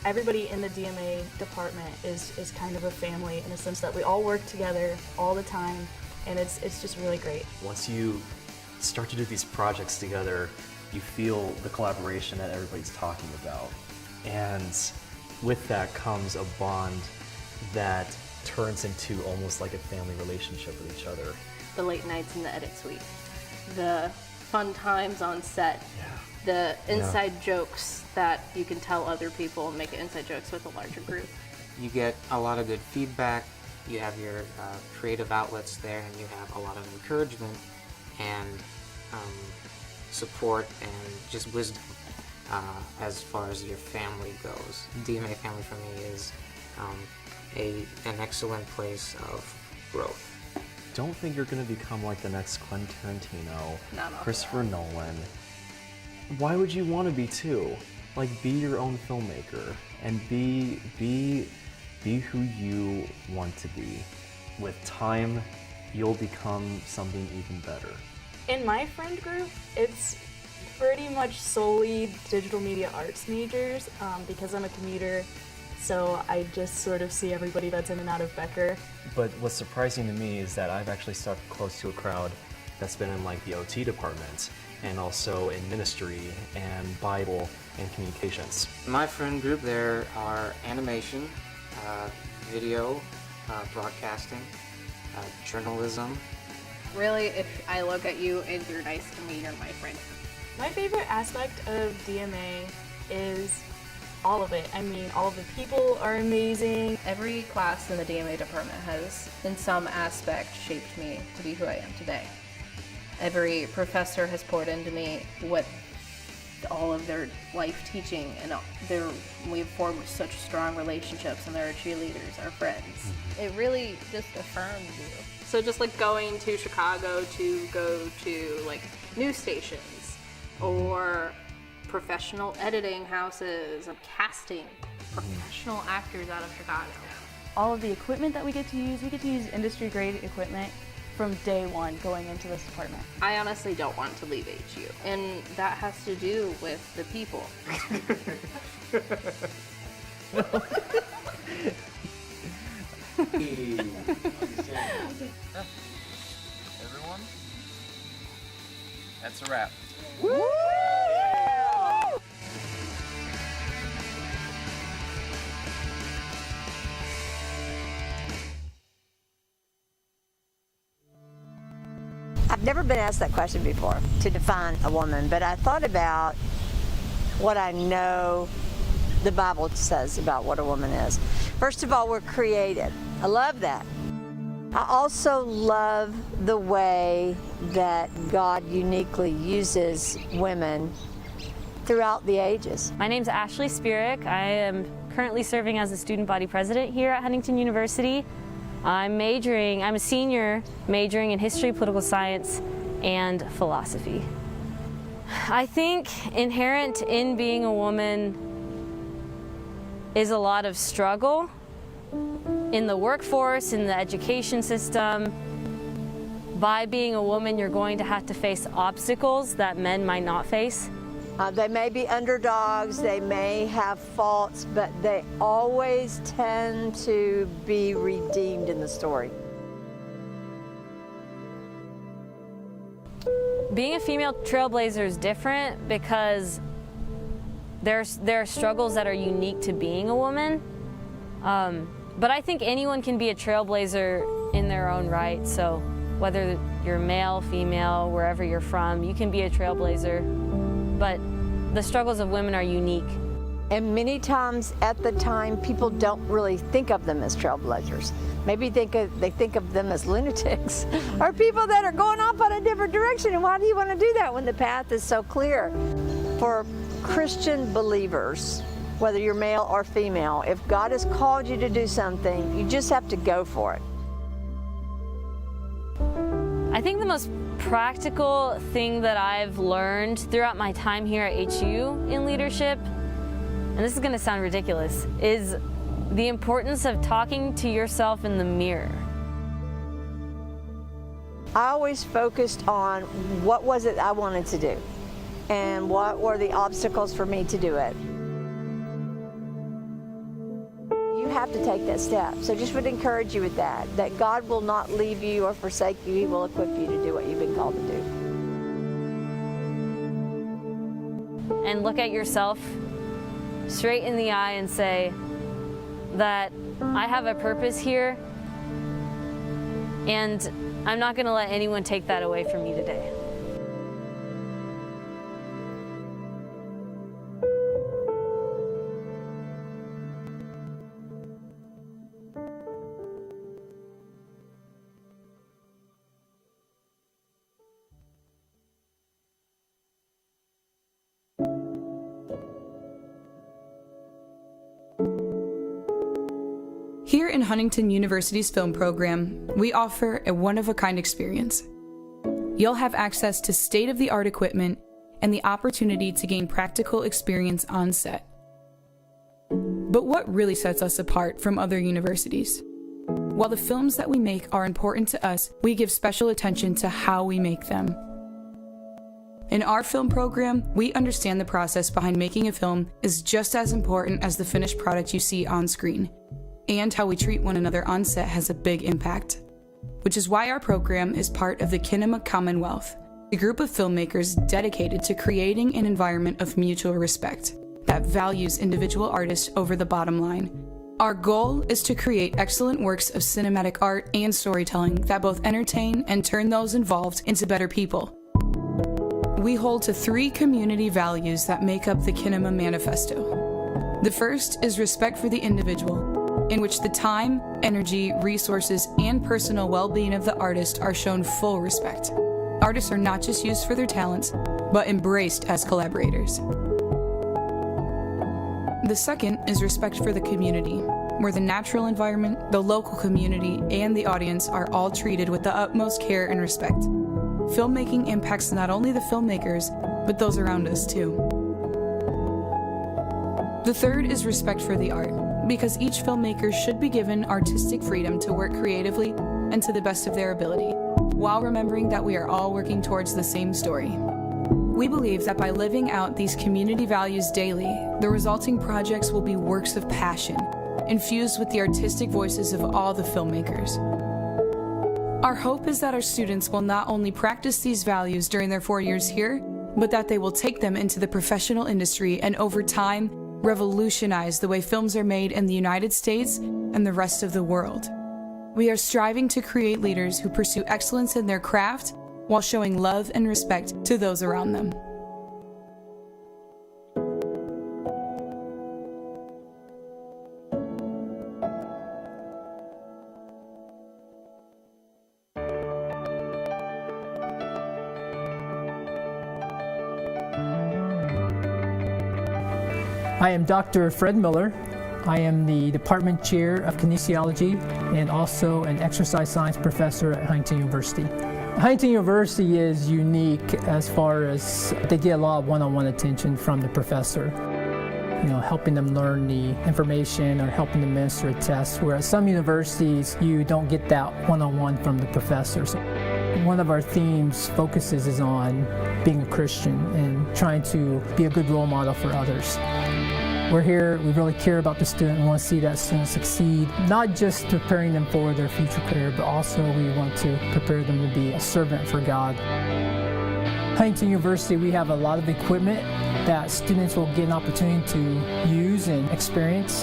everybody in the DMA department is kind of a family in a sense that we all work together all the time, and it's just really great. Once you start to do these projects together, you feel the collaboration that everybody's talking about. And with that comes a bond that turns into almost like a family relationship with each other. The late nights in the edit suite, the fun times on set, the inside jokes that you can tell other people and make inside jokes with a larger group. You get a lot of good feedback, you have your creative outlets there, and you have a lot of encouragement and support and just wisdom as far as your family goes. DMA family for me is an excellent place of growth. Don't think you're going to become like the next Quentin Tarantino, Christopher Nolan. Why would you want to be too? Like, be your own filmmaker and be who you want to be. With time, you'll become something even better. In my friend group, it's pretty much solely digital media arts majors because I'm a commuter, so I just sort of see everybody that's in and out of Becker. But what's surprising to me is that I've actually stuck close to a crowd that's been in like the OT department and also in ministry and Bible and communications. My friend group, there are animation, video, broadcasting, journalism. Really, if I look at you and you're nice to me, you're my friend. My favorite aspect of DMA is all of it. I mean, all of the people are amazing. Every class in the DMA department has, in some aspect, shaped me to be who I am today. Every professor has poured into me what all of their life teaching, and we've formed such strong relationships, and they're our cheerleaders, our friends. It really just affirms you. So just like going to Chicago to go to like news stations or professional editing houses and casting professional actors out of Chicago. All of the equipment that we get to use industry grade equipment from day one going into this department? I honestly don't want to leave HU, and that has to do with the people. Everyone, that's a wrap. I've never been asked that question before, to define a woman, but I thought about what I know the Bible says about what a woman is. First of all, we're created. I love that. I also love the way that God uniquely uses women throughout the ages. My name's Ashley Spirick. I am currently serving as the student body president here at Huntington University. I'm a senior majoring in history, political science, and philosophy. I think inherent in being a woman is a lot of struggle in the workforce, in the education system. By being a woman, you're going to have to face obstacles that men might not face. They may be underdogs, they may have faults, but they always tend to be redeemed in the story. Being a female trailblazer is different because there are struggles that are unique to being a woman. But I think anyone can be a trailblazer in their own right. So whether you're male, female, wherever you're from, you can be a trailblazer. But the struggles of women are unique. And many times at the time, people don't really think of them as trailblazers. Maybe they think of them as lunatics or people that are going off on a different direction. And why do you want to do that when the path is so clear? For Christian believers, whether you're male or female, if God has called you to do something, you just have to go for it. I think the most practical thing that I've learned throughout my time here at HU in leadership, and this is going to sound ridiculous, is the importance of talking to yourself in the mirror. I always focused on what was it I wanted to do and what were the obstacles for me to do it. You have to take that step. So just would encourage you with that God will not leave you or forsake you. He will equip you to do what you've been called to do. And look at yourself straight in the eye and say that I have a purpose here, and I'm not going to let anyone take that away from me today. Here in Huntington University's film program, we offer a one-of-a-kind experience. You'll have access to state-of-the-art equipment and the opportunity to gain practical experience on set. But what really sets us apart from other universities? While the films that we make are important to us, we give special attention to how we make them. In our film program, we understand the process behind making a film is just as important as the finished product you see on screen. And how we treat one another on set has a big impact. Which is why our program is part of the Kinema Commonwealth, a group of filmmakers dedicated to creating an environment of mutual respect that values individual artists over the bottom line. Our goal is to create excellent works of cinematic art and storytelling that both entertain and turn those involved into better people. We hold to 3 community values that make up the Kinema Manifesto. The first is respect for the individual, in which the time, energy, resources, and personal well-being of the artist are shown full respect. Artists are not just used for their talents, but embraced as collaborators. The second is respect for the community, where the natural environment, the local community, and the audience are all treated with the utmost care and respect. Filmmaking impacts not only the filmmakers, but those around us too. The third is respect for the art, because each filmmaker should be given artistic freedom to work creatively and to the best of their ability. while remembering that we are all working towards the same story. We believe that by living out these community values daily, the resulting projects will be works of passion, infused with the artistic voices of all the filmmakers. Our hope is that our students will not only practice these values during their 4 years here, but that they will take them into the professional industry and over time, revolutionize the way films are made in the United States and the rest of the world. We are striving to create leaders who pursue excellence in their craft while showing love and respect to those around them. I am Dr. Fred Miller. I am the Department Chair of Kinesiology and also an exercise science professor at Huntington University. Huntington University is unique as far as they get a lot of one-on-one attention from the professor. You know, helping them learn the information or helping them minister a test, whereas some universities, you don't get that one-on-one from the professors. One of our themes focuses is on being a Christian and trying to be a good role model for others. We're here, we really care about the student and want to see that student succeed, not just preparing them for their future career, but also we want to prepare them to be a servant for God. Huntington University, we have a lot of equipment that students will get an opportunity to use and experience.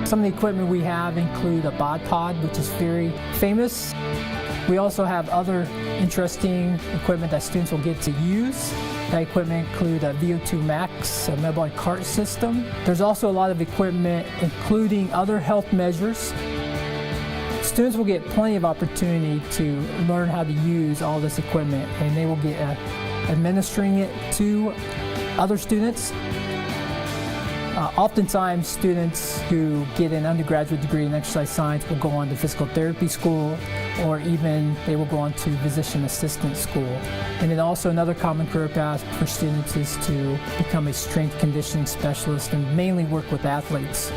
Some of the equipment we have include a bod pod, which is very famous. We also have other interesting equipment that students will get to use. That equipment include a VO2 Max, a metabolic cart system. There's also a lot of equipment including other health measures. Students will get plenty of opportunity to learn how to use all this equipment, and they will get administering it to other students. Oftentimes, students who get an undergraduate degree in exercise science will go on to physical therapy school, or even they will go on to physician assistant school. And then also another common career path for students is to become a strength conditioning specialist and mainly work with athletes.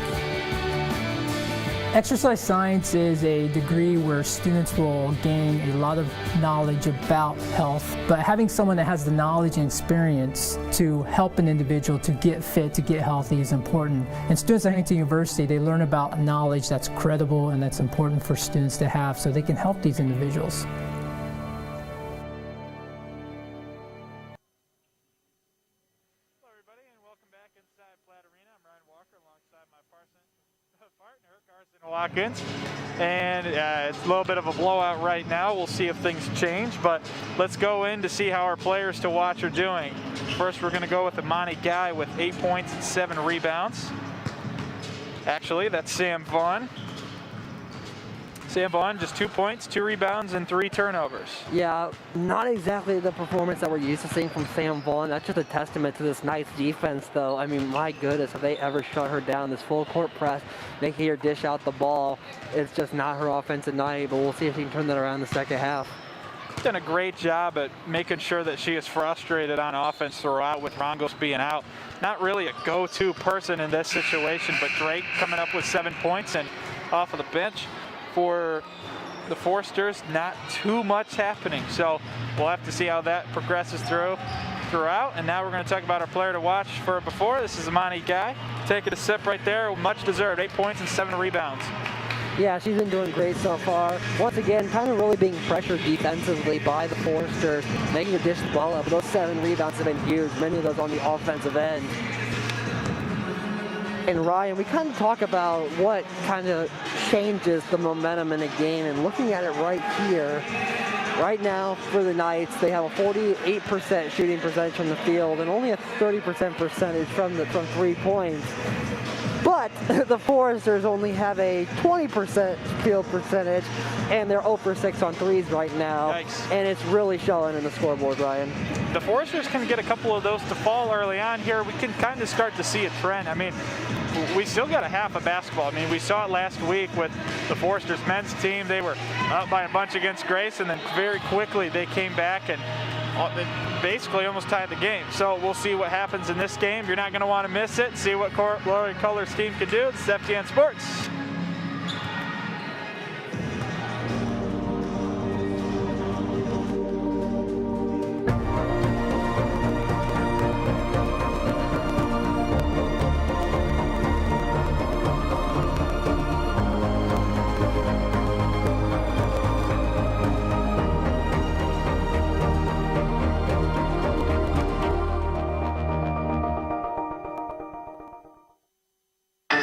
Exercise science is a degree where students will gain a lot of knowledge about health, but having someone that has the knowledge and experience to help an individual to get fit, to get healthy is important. And students at Huntington University, they learn about knowledge that's credible and that's important for students to have so they can help these individuals. Watkins, and it's a little bit of a blowout right now. We'll see if things change, but let's go in to see how our players to watch are doing. First, we're going to go with Imani Guy with 8 points and 7 rebounds. Actually, that's Sam Vaughn. Sam Vaughn, just 2 points, 2 rebounds, and 3 turnovers. Yeah, not exactly the performance that we're used to seeing from Sam Vaughn. That's just a testament to this nice defense, though. I mean, my goodness, have they ever shut her down? This full court press, making her dish out the ball. It's just not her offensive night, but we'll see if she can turn that around in the second half. Done a great job at making sure that she is frustrated on offense throughout with Rongos being out. Not really a go-to person in this situation, but Drake coming up with 7 points and off of the bench. For the Forsters, not too much happening, so we'll have to see how that progresses throughout. And now we're going to talk about our player to watch for before. This is Imani Guy, taking a sip right there, much deserved, 8 points and 7 rebounds. Yeah, she's been doing great so far. Once again, kind of really being pressured defensively by the Forsters, making her dish the ball up. Those 7 rebounds have been huge, many of those on the offensive end. And Ryan, we kind of talk about what kind of changes the momentum in a game, and looking at it right here, right now for the Knights, they have a 48% shooting percentage from the field and only a 30% percentage from 3 points. But the Foresters only have a 20% field percentage, and they're 0 for 6 on threes right now. Yikes. And it's really showing in the scoreboard, Ryan. The Foresters can get a couple of those to fall early on here. We can kind of start to see a trend. I mean, we still got a half of basketball. I mean, we saw it last week with the Foresters men's team. They were up by a bunch against Grace, and then very quickly they came back and basically almost tied the game. So we'll see what happens in this game. You're not going to want to miss it. See what Lori Color's team can do. This is FDN Sports.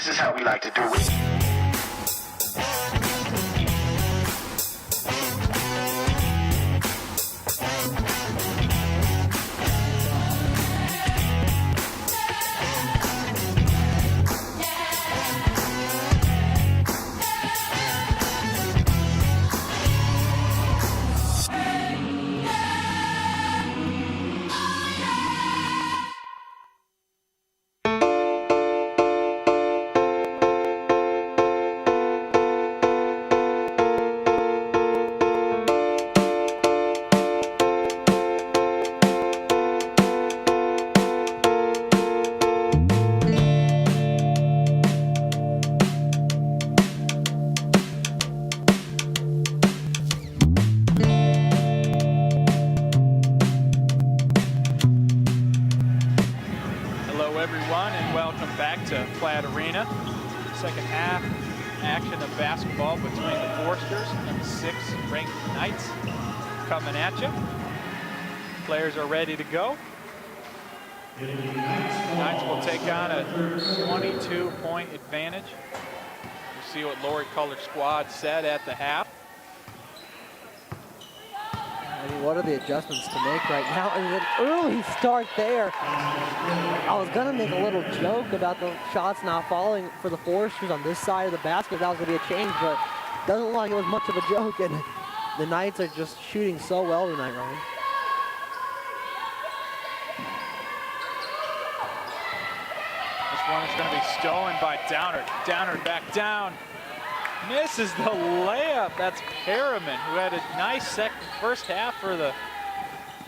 this is how we like to do it. Second half action of basketball between the Foresters and the 6th ranked Knights coming at you. Players are ready to go. Knights will take on a 22-point advantage. We'll see what Lori Color squad said at the half. I mean, what are the adjustments to make right now? And an early start there. I was going to make a little joke about the shots not falling for the Foresters on this side of the basket. That was going to be a change, but doesn't look like it was much of a joke. And the Knights are just shooting so well tonight, Ryan. This one is going to be stolen by Downard. Downard back down. Misses the layup. That's Perriman, who had a nice first half for the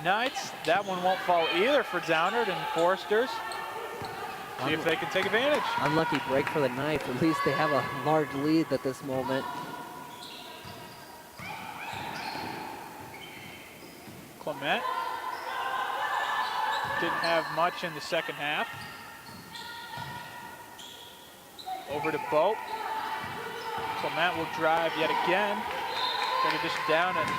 Knights. That one won't fall either for Downard and Foresters. See if they can take advantage. Unlucky break for the Knights. At least they have a large lead at this moment. Clement didn't have much in the second half. Over to Boat. Clement will drive yet again. Try to dish it down, and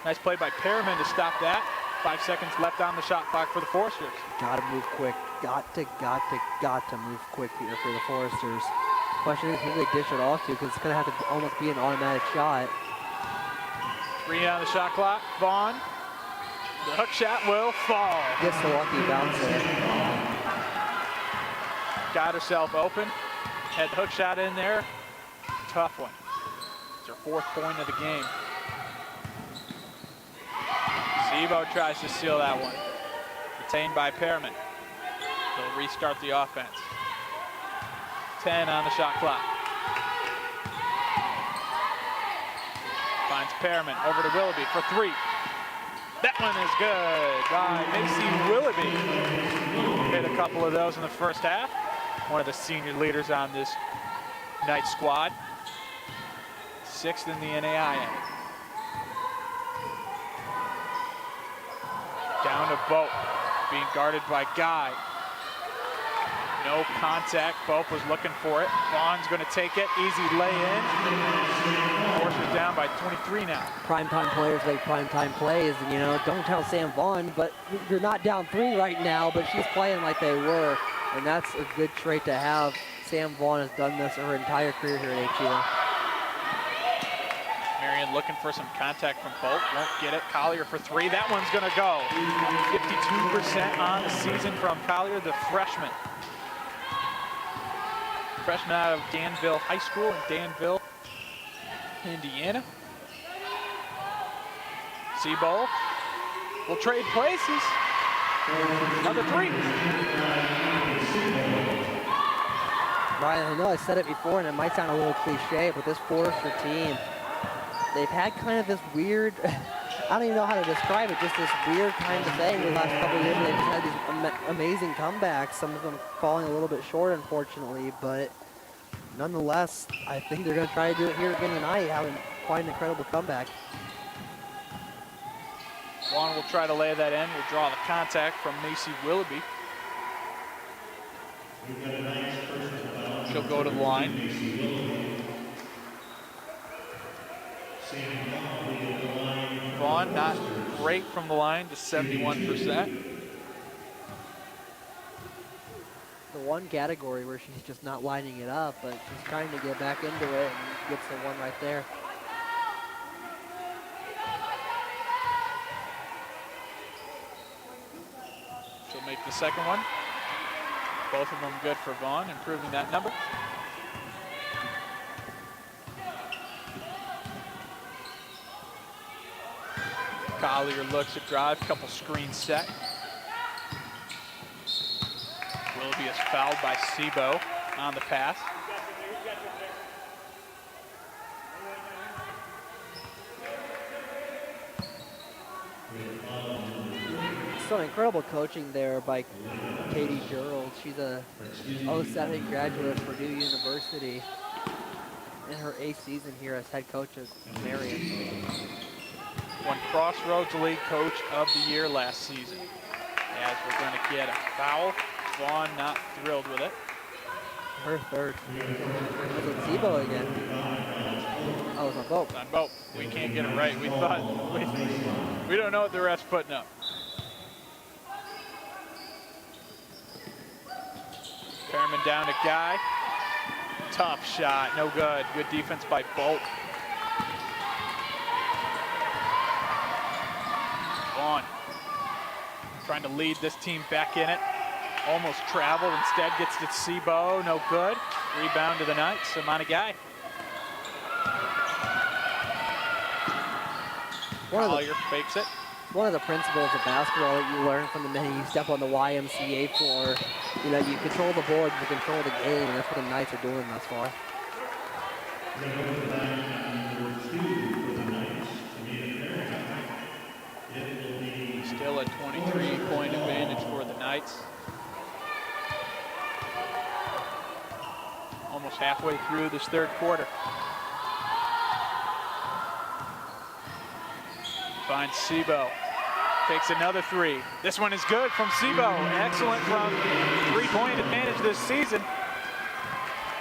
nice play by Perriman to stop that. 5 seconds left on the shot clock for the Foresters. Gotta move quick. Got to move quick here for the Foresters. Question is who they dish it off to, because it's gonna have to almost be an automatic shot. 3 on the shot clock. Vaughn. The hook shot will fall. Gets the lucky bounce there. Got herself open. Had the hook shot in there. Tough one. It's her 4th point of the game. Zebo tries to steal that one. Retained by Perriman. They'll restart the offense. 10 on the shot clock. Finds Perriman over to Willoughby for 3. That one is good by Macy Willoughby. Hit a couple of those in the first half. One of the senior leaders on this Knight squad. 6th in the NAIA. Down to Boat, being guarded by Guy. No contact. Boat was looking for it. Vaughn's going to take it. Easy lay-in. Foresters down by 23 now. Primetime players make primetime plays. And, you know, don't tell Sam Vaughn, but you're not down 3 right now, but she's playing like they were. And that's a good trait to have. Sam Vaughn has done this her entire career here at HU. Marian looking for some contact from Bolt. Won't get it. Collier for 3. That one's going to go. 52% on the season from Collier, the freshman. Freshman out of Danville High School in Danville, Indiana. Seabowl will trade places. Another 3. Brian, I know I said it before, and it might sound a little cliche, but this Forester team, they've had kind of this weird, I don't even know how to describe it, just this weird kind of thing the last couple of years. They've had these amazing comebacks, some of them falling a little bit short, unfortunately, but nonetheless, I think they're going to try to do it here again tonight, having quite an incredible comeback. Vaughn will try to lay that in. We'll draw the contact from Macy Willoughby. She'll go to the line. Vaughn not great from the line, just 71%. The one category where she's just not lining it up, but she's trying to get back into it and gets the one right there. She'll make the second one. Both of them good for Vaughn, improving that number. Collier looks at drive, couple screens set. Willoughby is fouled by Sebo on the pass. Some incredible coaching there by Katie Gerald. She's a 07 graduate of Purdue University in her 8th season here as head coach of Marian. Won Crossroads League Coach of the Year last season. As we're going to get a foul. Vaughn not thrilled with it. Her third. Was it Sebo again? Oh, it was on Boat. On Boat. We can't get it right. We thought, we don't know what the ref's putting up. Perriman down to Guy. Tough shot, no good. Good defense by Bolt. Vaughn trying to lead this team back in it. Almost traveled, instead gets to Sebo, no good. Rebound to the Knights, Amana Guy. Collier fakes it. One of the principles of basketball that you learn from the minute you step on the YMCA floor, you know, you control the board, you control the game, and that's what the Knights are doing thus far. Still a 23-point advantage for the Knights. Almost halfway through this third quarter. Finds Sebo. Takes another three. This one is good from Sebo. Excellent from three-point advantage this season.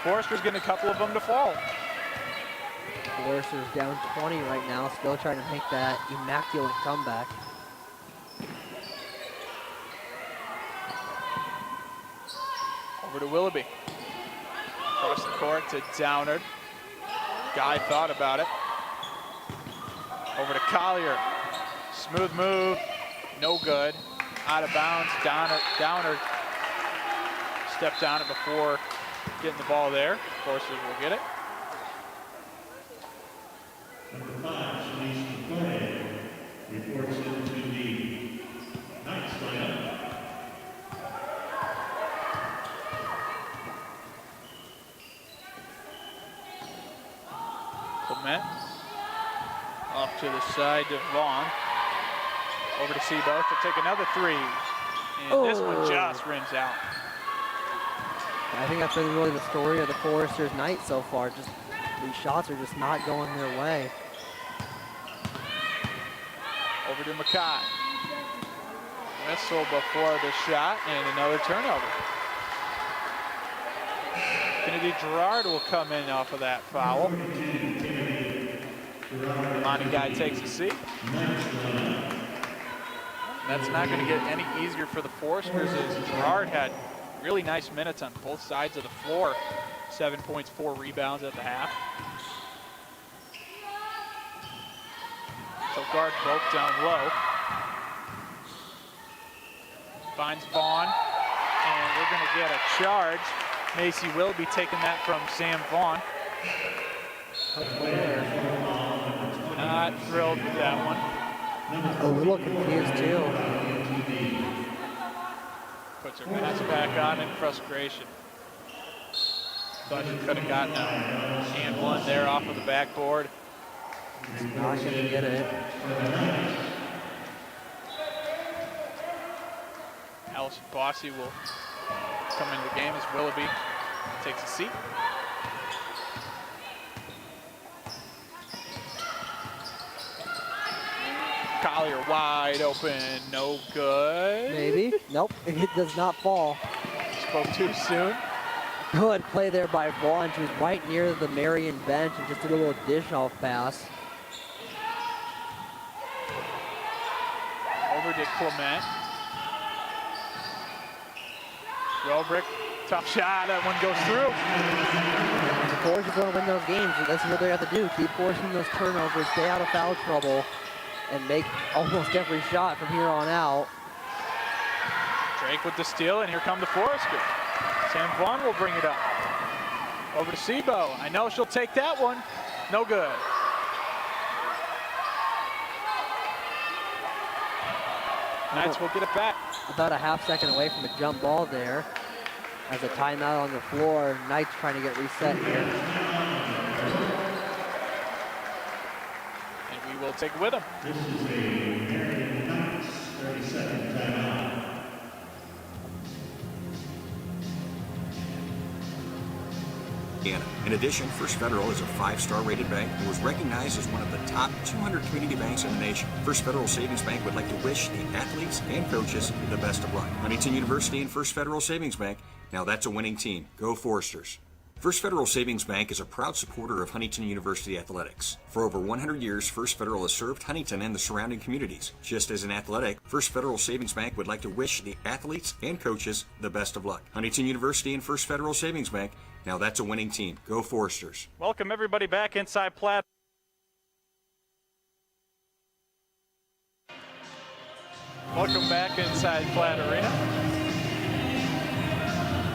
Forrester's getting a couple of them to fall. Forrester's down 20 right now, still trying to make that immaculate comeback. Over to Willoughby. Across the court to Downard. Guy thought about it. Over to Collier. Smooth move, no good. Out of bounds, Downard stepped on it before getting the ball there. Forster will get it. Number 5, Shanice McCoy, reports into the Knights lineup. Clement off to the side to Vaughn. Over to Sebo to take another three. And this one just rims out. I think that's been really the story of the Foresters' night so far. Just these shots are just not going their way. Over to Mackay. Whistle before the shot and another turnover. Kennedy Gerard will come in off of that foul. Monty Guy takes a seat. That's not going to get any easier for the Foresters as Gerard had really nice minutes on both sides of the floor. 7 points, 4 rebounds at the half. So guard broke down low. Finds Vaughn, and we're going to get a charge. Macy Willoughby taking that from Sam Vaughn. Not thrilled with that one. A little confused too. Puts her pass back on in frustration. Thought she could have gotten a and one there off of the backboard. Not going to get it. Allison Bossy will come into the game as Willoughby takes a seat. Collier wide open, no good. Maybe. Nope, it does not fall. Spoke too soon. Good play there by Vaughn. She was right near the Marian bench and just did a little dish-off pass. Over to Clement. Welbrick Tough shot. That one goes through. The Foresters want to win those games. This is what they have to do. Keep forcing those turnovers, stay out of foul trouble, and make almost every shot from here on out. Drake with the steal, and here come the Foresters. Sam Vaughn will bring it up. Over to Sebo. I know she'll take that one. No good. Knights will get it back. About a half second away from a jump ball there. As a timeout on the floor, Knights trying to get reset here. And we will take it with them. This is a Marian Knights 30-second timeout. In addition, First Federal is a 5-star rated bank and was recognized as one of the top 200 community banks in the nation. First Federal Savings Bank would like to wish the athletes and coaches the best of luck. Huntington University and First Federal Savings Bank, now that's a winning team. Go Foresters. First Federal Savings Bank is a proud supporter of Huntington University athletics. For over 100 years, First Federal has served Huntington and the surrounding communities. Just as an athletic, First Federal Savings Bank would like to wish the athletes and coaches the best of luck. Huntington University and First Federal Savings Bank, now that's a winning team. Go Foresters. Welcome everybody back inside Platt. Welcome back inside Platt Arena.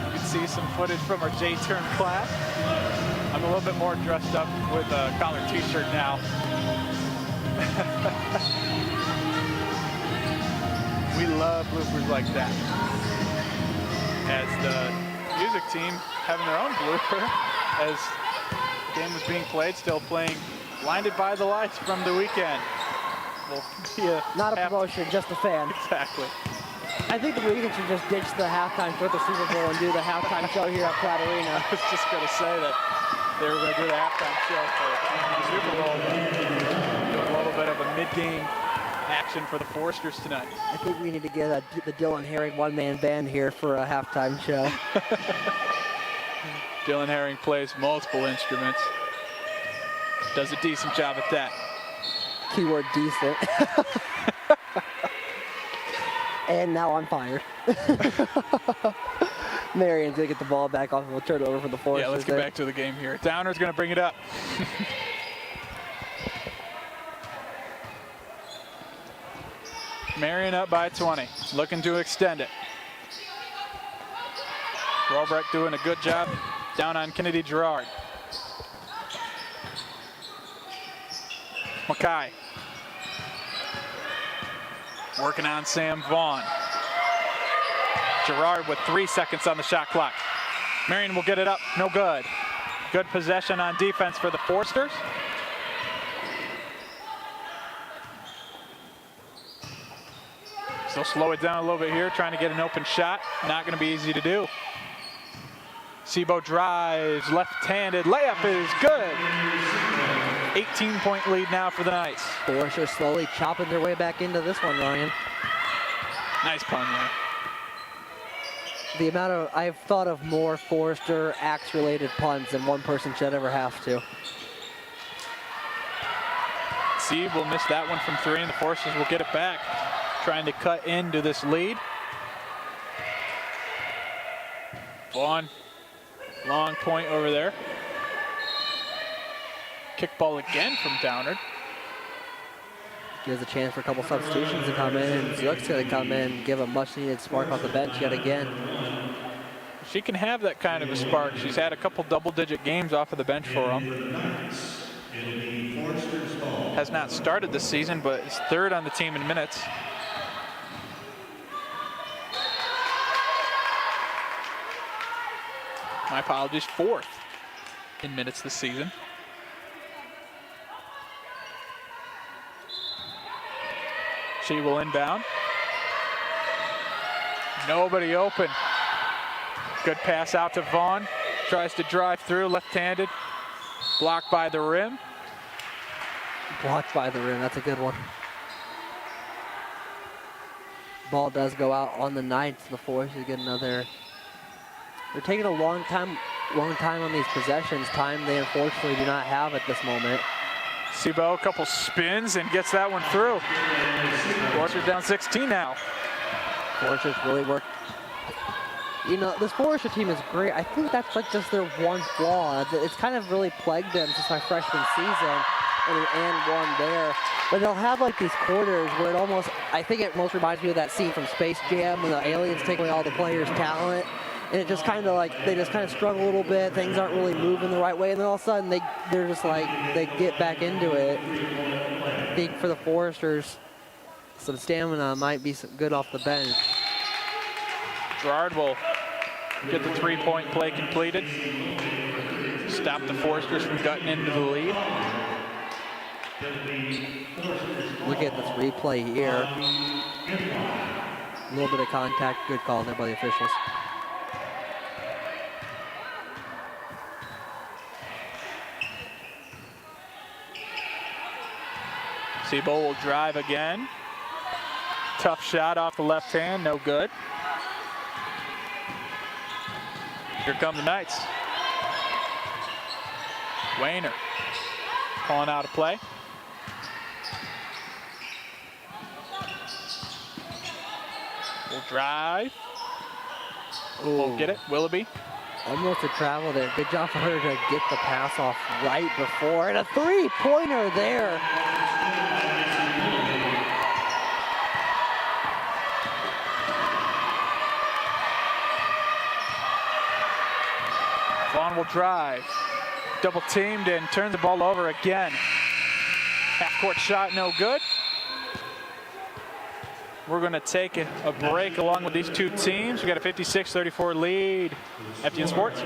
You can see some footage from our J-turn class. I'm a little bit more dressed up with a collared t-shirt now. We love bloopers like that. As the music team having their own blooper as the game was being played, still playing Blinded by the Lights from the weekend. Will be not a promotion, just a fan. Exactly. I think the league should just ditch the halftime show at the Super Bowl and do the halftime show here at Platt Arena. I was just going to say that they were going to do the halftime show for the Super Bowl, but do a little bit of a mid-game action for the Foresters tonight. I think we need to get the Dylan Herring one-man band here for a halftime show. Dylan Herring plays multiple instruments. Does a decent job at that. Keyword decent. And now I'm fired. Marian's gonna get the ball back off and we'll turn it over for the Foresters. Yeah, let's get back to the game here. Downer's gonna bring it up. Marian up by 20, looking to extend it. Robrecht doing a good job down on Kennedy Gerard. Mackay. Working on Sam Vaughn. Gerard with 3 seconds on the shot clock. Marian will get it up, no good. Good possession on defense for the Foresters. Still slow it down a little bit here, trying to get an open shot. Not going to be easy to do. Sebo drives, left-handed layup is good. 18-point lead now for the Knights. Foresters slowly chopping their way back into this one, Ryan. Nice pun there. The amount of, I've thought of more Forester Axe-related puns than one person should ever have to. Sieb will miss that one from 3, and the Foresters will get it back. Trying to cut into this lead. Vaughn, long point over there. Kickball again from Downard. Gives a chance for a couple substitutions to come in, and Zook's going to come in and give a much-needed spark off the bench yet again. She can have that kind of a spark. She's had a couple double-digit games off of the bench for them. Has not started this season, but is 3rd on the team in minutes. My apologies, 4th in minutes this season. She will inbound. Nobody open. Good pass out to Vaughn. Tries to drive through, left-handed. Blocked by the rim. Blocked by the rim, that's a good one. Ball does go out on the Knights. The Foresters get another. They're taking a long time on these possessions. Time they unfortunately do not have at this moment. Sebo, a couple spins and gets that one through. Foresters down 16 now. Foresters really work You know, this Forester team is great. I think that's like just their one flaw. It's kind of really plagued them since my freshman season and one there. But they'll have like these quarters where it almost, I think it most reminds me of that scene from Space Jam when the aliens take away all the players' talent. And it just kind of like, they just kind of struggle a little bit. Things aren't really moving the right way. And then all of a sudden they're just like, they get back into it. I think for the Foresters, some stamina might be good off the bench. Gerard will get the 3-point play completed. Stop the Foresters from gutting into the lead. Look at this replay here. A little bit of contact. Good call there by the officials. Sebo will drive again. Tough shot off the left hand, no good. Here come the Knights. Wayner calling out a play. Will drive. Won't get it. Willoughby. Almost a travel there. Good job for her to get the pass off right before. And a three-pointer there. Vaughn will drive. Double teamed and turns the ball over again. Half-court shot, no good. We're going to take a break along with these two teams. We got a 56-34 lead. FDN Sports.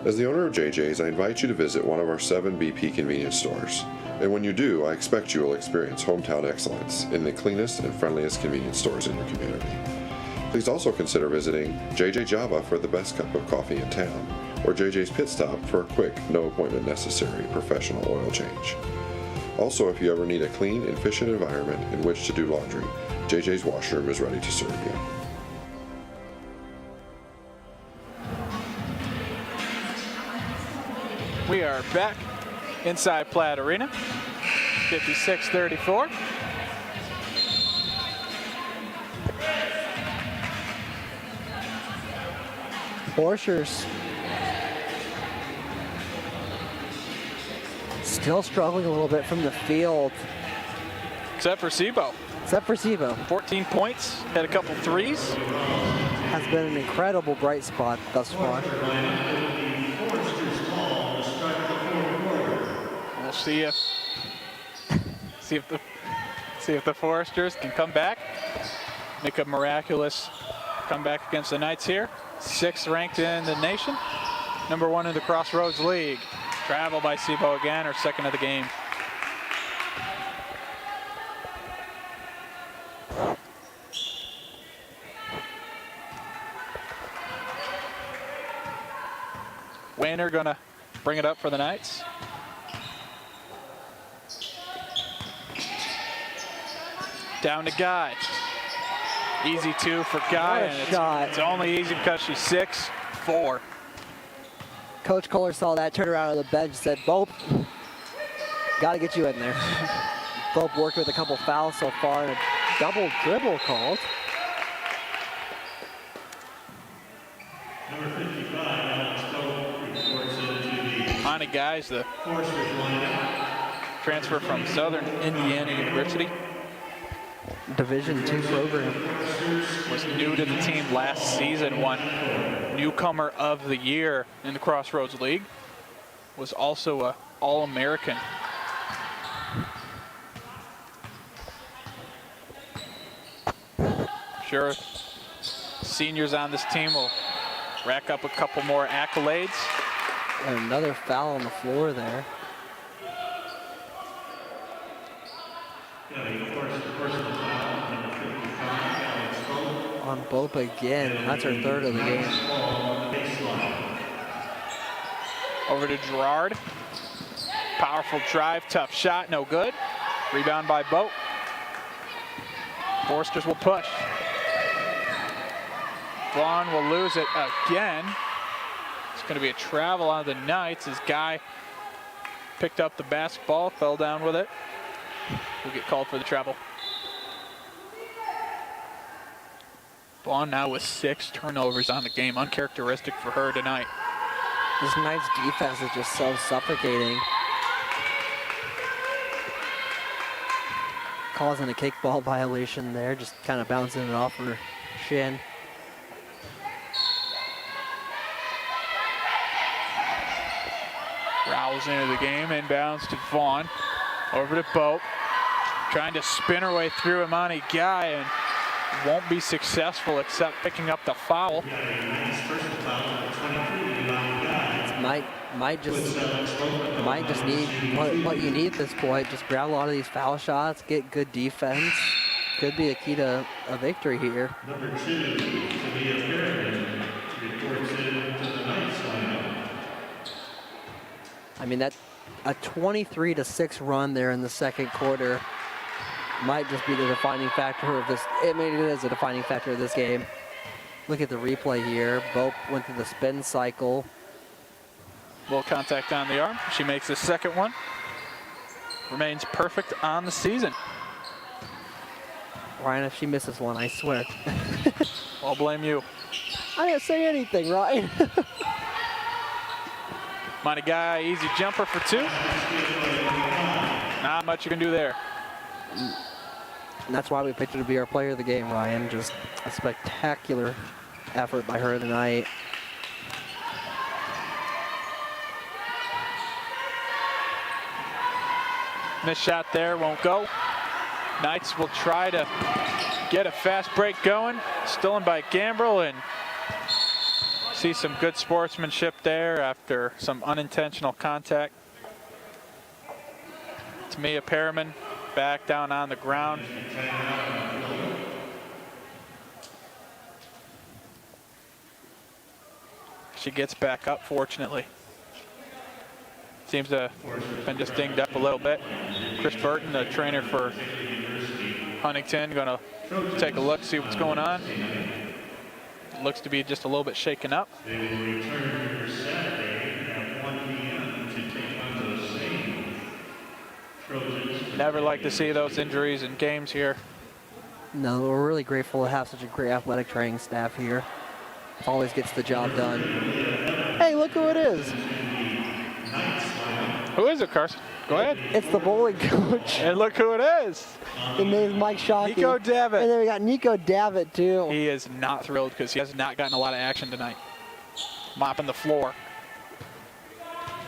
As the owner of JJ's, I invite you to visit one of our 7 BP convenience stores. And when you do, I expect you will experience hometown excellence in the cleanest and friendliest convenience stores in your community. Please also consider visiting JJ Java for the best cup of coffee in town, or JJ's Pit Stop for a quick, no appointment necessary professional oil change. Also, if you ever need a clean and efficient environment in which to do laundry, JJ's washroom is ready to serve you. We are back inside Platt Arena, 56-34. Foresters still struggling a little bit from the field. Except for Sebo. 14 points, had a couple threes. Has been an incredible bright spot thus far. We'll see if the Foresters can come back, make a miraculous comeback against the Knights here. 6th ranked in the nation, number 1 in the Crossroads League. Travel by Sebo again, her 2nd of the game. Wayner gonna bring it up for the Knights. Down to Guy. Easy 2 for Guy, and it's only easy because she's 6'4". Coach Kohler saw that, turned around on the bench, said, Bope, got to get you in there. Bope worked with a couple fouls so far, and a double dribble called. Number 55, Alex Pope, reports into the Monty Guy's the transfer from Southern Indiana University. Division II program. Was new to the team last season, won Newcomer of the Year in the Crossroads League. Was also a All-American. Sure, seniors on this team will rack up a couple more accolades. And another foul on the floor there. on Bope again. That's her third of the game. Over to Gerard. Powerful drive, tough shot, no good. Rebound by Bope. Forsters will push. Vaughn will lose it again. It's going to be a travel on the Knights as Guy picked up the basketball, fell down with it. Will get called for the travel. Vaughn now with 6 turnovers on the game, uncharacteristic for her tonight. This Knights defense is just so suffocating. Causing a kickball violation there, just kind of bouncing it off her shin. Rowles into the game, inbounds to Vaughn. Over to Bope. Trying to spin her way through Imani Guy and won't be successful except picking up the foul. Might just need what you need at this point. Just grab a lot of these foul shots, get good defense. Could be a key to a victory here. Number 2, Tamia Perriman, reports in to the Knights lineup. I mean, that a 23-6 run there in the second quarter might just be the defining factor of this. It is a defining factor of this game. Look at the replay here. Bope went through the spin cycle. Little contact on the arm. She makes the second one. Remains perfect on the season. Ryan, if she misses one, I swear. I'll blame you. I didn't say anything, Ryan. Money Guy, easy jumper for 2. Not much you can do there. And that's why we picked her to be our player of the game, Ryan. Just a spectacular effort by her tonight. Missed shot there, won't go. Knights will try to get a fast break going. Stolen by Gambrel, and see some good sportsmanship there after some unintentional contact. Tamia Perriman back down on the ground. She gets back up, fortunately. Seems to have been just dinged up a little bit. Chris Burton, the trainer for Huntington, going to take a look, see what's going on. Looks to be just a little bit shaken up. They will return for Saturday at 1 p.m. to take on those same Trojans. Never like to see those injuries in games here. No, we're really grateful to have such a great athletic training staff here. Always gets the job done. Hey, look who it is. Who is it, Carson? Go ahead. It's the bowling coach. And look who it is. His name's Mike Shockey. Nico Davitt. And then we got Nico Davitt, too. He is not thrilled because he has not gotten a lot of action tonight. Mopping the floor.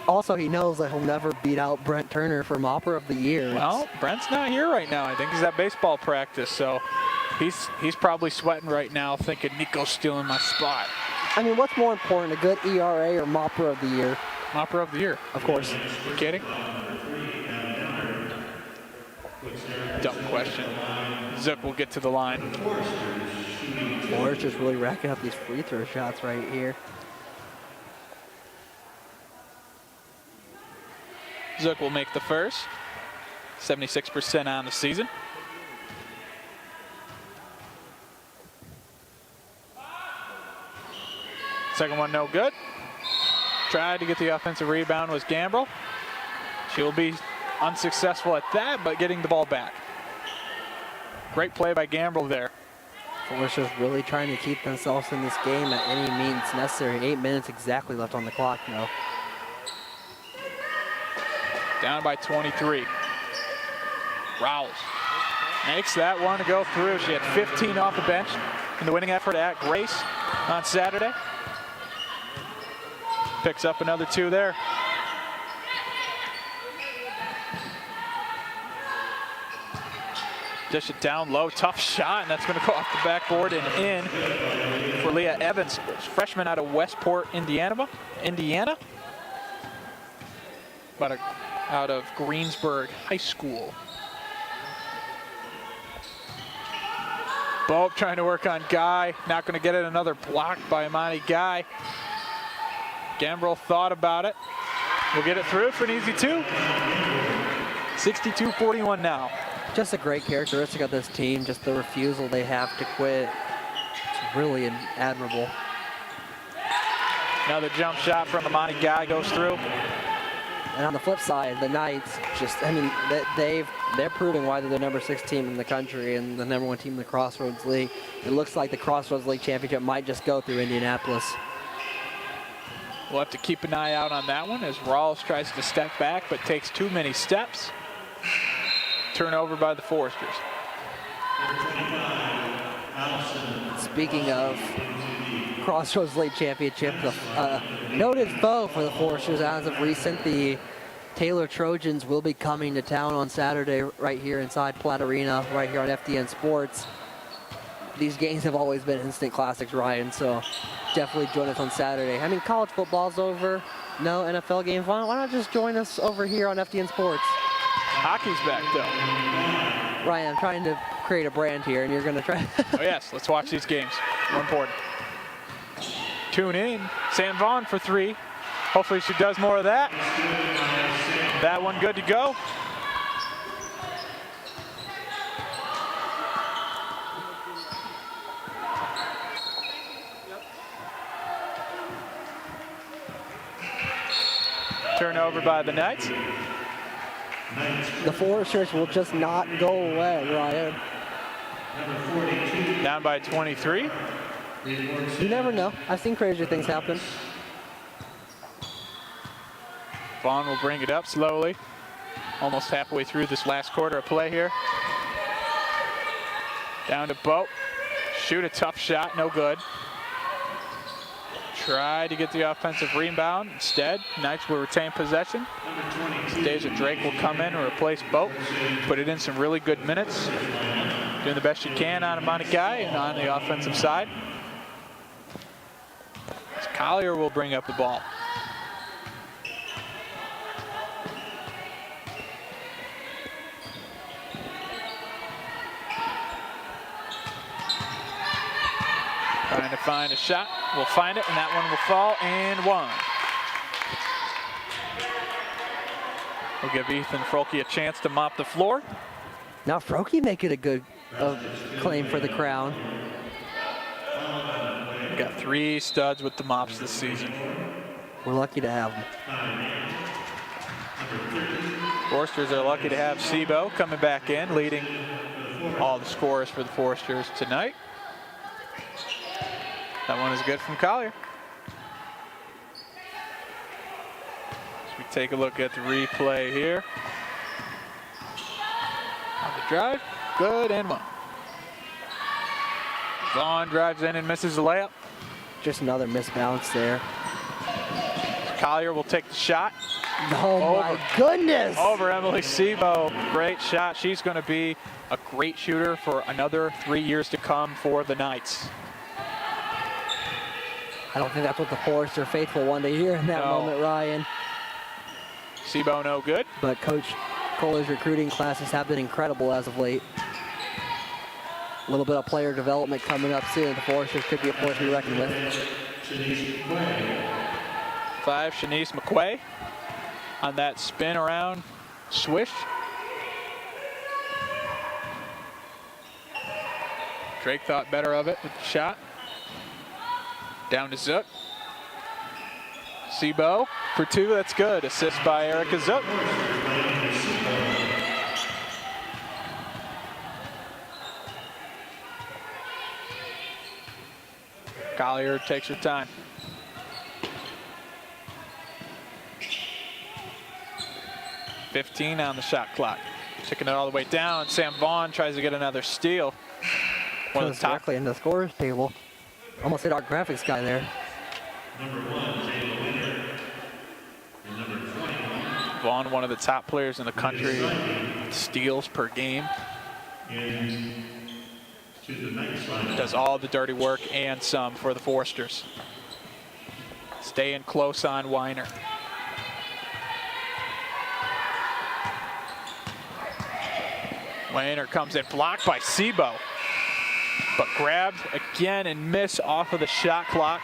Also, he knows that he'll never beat out Brent Turner for Mopper of the Year. Well, Brent's not here right now. I think he's at baseball practice, so he's probably sweating right now thinking Nico's stealing my spot. I mean, what's more important, a good ERA or Mopper of the Year? Mopper of the Year. Of course. You kidding? Dumb question. Zook will get to the line. Forrester's really racking up these free throw shots right here. Zook will make the first. 76% on the season. Second one no good. Tried to get the offensive rebound was Gambrel. She'll be unsuccessful at that, but getting the ball back. Great play by Gambrel there. Forrester's really trying to keep themselves in this game at any means necessary. 8 minutes exactly left on the clock now. Down by 23. Rowles makes that one to go through. She had 15 off the bench in the winning effort at Grace on Saturday. Picks up another 2 there. Dish it down low, tough shot, and that's going to go off the backboard and in for Leah Evans, freshman out of Westport, Indiana. But out of Greensburg High School. Bope trying to work on Guy. Not going to get it. Another block by Amani Guy. Gambrel thought about it. We'll get it through for an easy 2. 62-41 now. Just a great characteristic of this team, just the refusal they have to quit. It's really admirable. Another jump shot from Amani Guy goes through. And on the flip side, the Knights just, I mean, they're proving why they're the number 6 team in the country and the number 1 team in the Crossroads League. It looks like the Crossroads League championship might just go through Indianapolis. We'll have to keep an eye out on that one as Rawls tries to step back but takes too many steps. Turnover by the Foresters. Speaking of Crossroads League championship, the noted foe for the Foresters as of recent, the Taylor Trojans will be coming to town on Saturday right here inside Platt Arena, right here on FDN Sports. These games have always been instant classics, Ryan, so definitely join us on Saturday. I mean, college football's over, no NFL games. Why not just join us over here on FDN Sports? Hockey's back, though. Ryan, I'm trying to create a brand here, and you're going to try. Oh, yes, let's watch these games. More important. Tune in. Sam Vaughn for 3. Hopefully she does more of that. That one good to go. Turnover by the Knights. The Foresters will just not go away, Ryan. Down by 23. You never know. I've seen crazier things happen. Vaughn will bring it up slowly. Almost halfway through this last quarter of play here. Down to Bope. Shoot a tough shot, no good. Try to get the offensive rebound. Instead, Knights will retain possession. Deja Drake will come in and replace Bope. Put it in some really good minutes. Doing the best she can on Amani Guy and on the offensive side. Collier will bring up the ball. Trying to find a shot. We'll find it, and that one will fall, and 1. We'll give Ethan Frohlke a chance to mop the floor. Now Frohlke make it a good claim for the crown. We've got 3 studs with the mops this season. We're lucky to have them. Foresters are lucky to have Sebo coming back in, leading all the scores for the Foresters tonight. That one is good from Collier. As we take a look at the replay here. On the drive, good and 1. Vaughn drives in and misses the layup. Just another misbounce there. Collier will take the shot. Oh my goodness! Over Emily Sebo. Great shot. She's going to be a great shooter for another 3 years to come for the Knights. I don't think that's what the Forester faithful wanted to hear in that moment, Ryan. Sebo no good. But Coach Kohler's recruiting classes have been incredible as of late. A little bit of player development coming up soon. The Foresters could be a force to be reckoned with. 5, Shanice McQuay on that spin around swish. Drake thought better of it with the shot. Down to Zook. Sebo for 2, that's good. Assist by Erica Zook. Collier takes her time. .15 on the shot clock. Ticking it all the way down. Sam Vaughn tries to get another steal. One of the top. Directly into the scorer's table. Almost hit our graphics guy there. Vaughn, one of the top players in the country, steals per game. Does all the dirty work and some for the Foresters. Staying close on Weiner. Weiner comes in, blocked by Sebo. but grabbed again and missed off of the shot clock.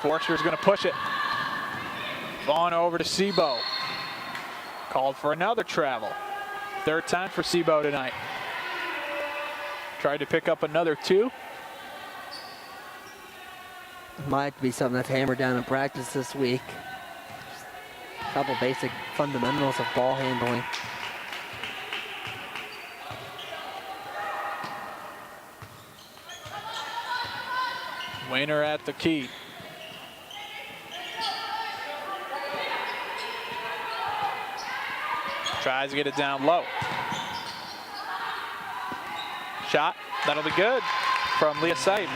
Forster's going to push it. Vaughn over to Sebo. Called for another travel. Third time for Sebo tonight. Tried to pick up another 2. Might be something that's hammered down in practice this week. A couple basic fundamentals of ball handling. Wayner at the key. Tries to get it down low. Shot, that'll be good from Leah Seib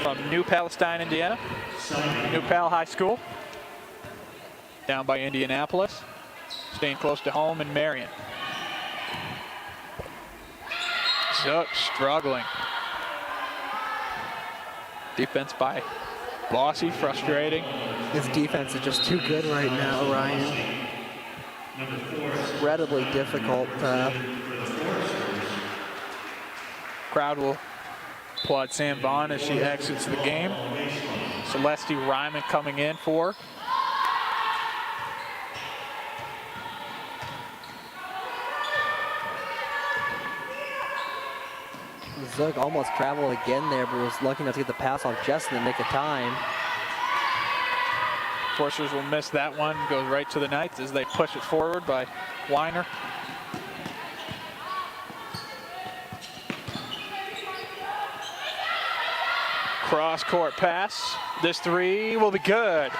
from New Palestine, Indiana. New Pal High School. Down by Indianapolis. Staying close to home in Marian. Zook struggling. Defense by Bossy, frustrating. This defense is just too good right now, Ryan. Incredibly difficult. Crowd will applaud Sam Vaughn as she exits the game. Celeste Ryman coming in for her. Zook almost traveled again there, but was lucky enough to get the pass off just in the nick of time. Forcers will miss that one. Goes right to the Knights as they push it forward by Weiner. Cross-court pass. This 3 will be good.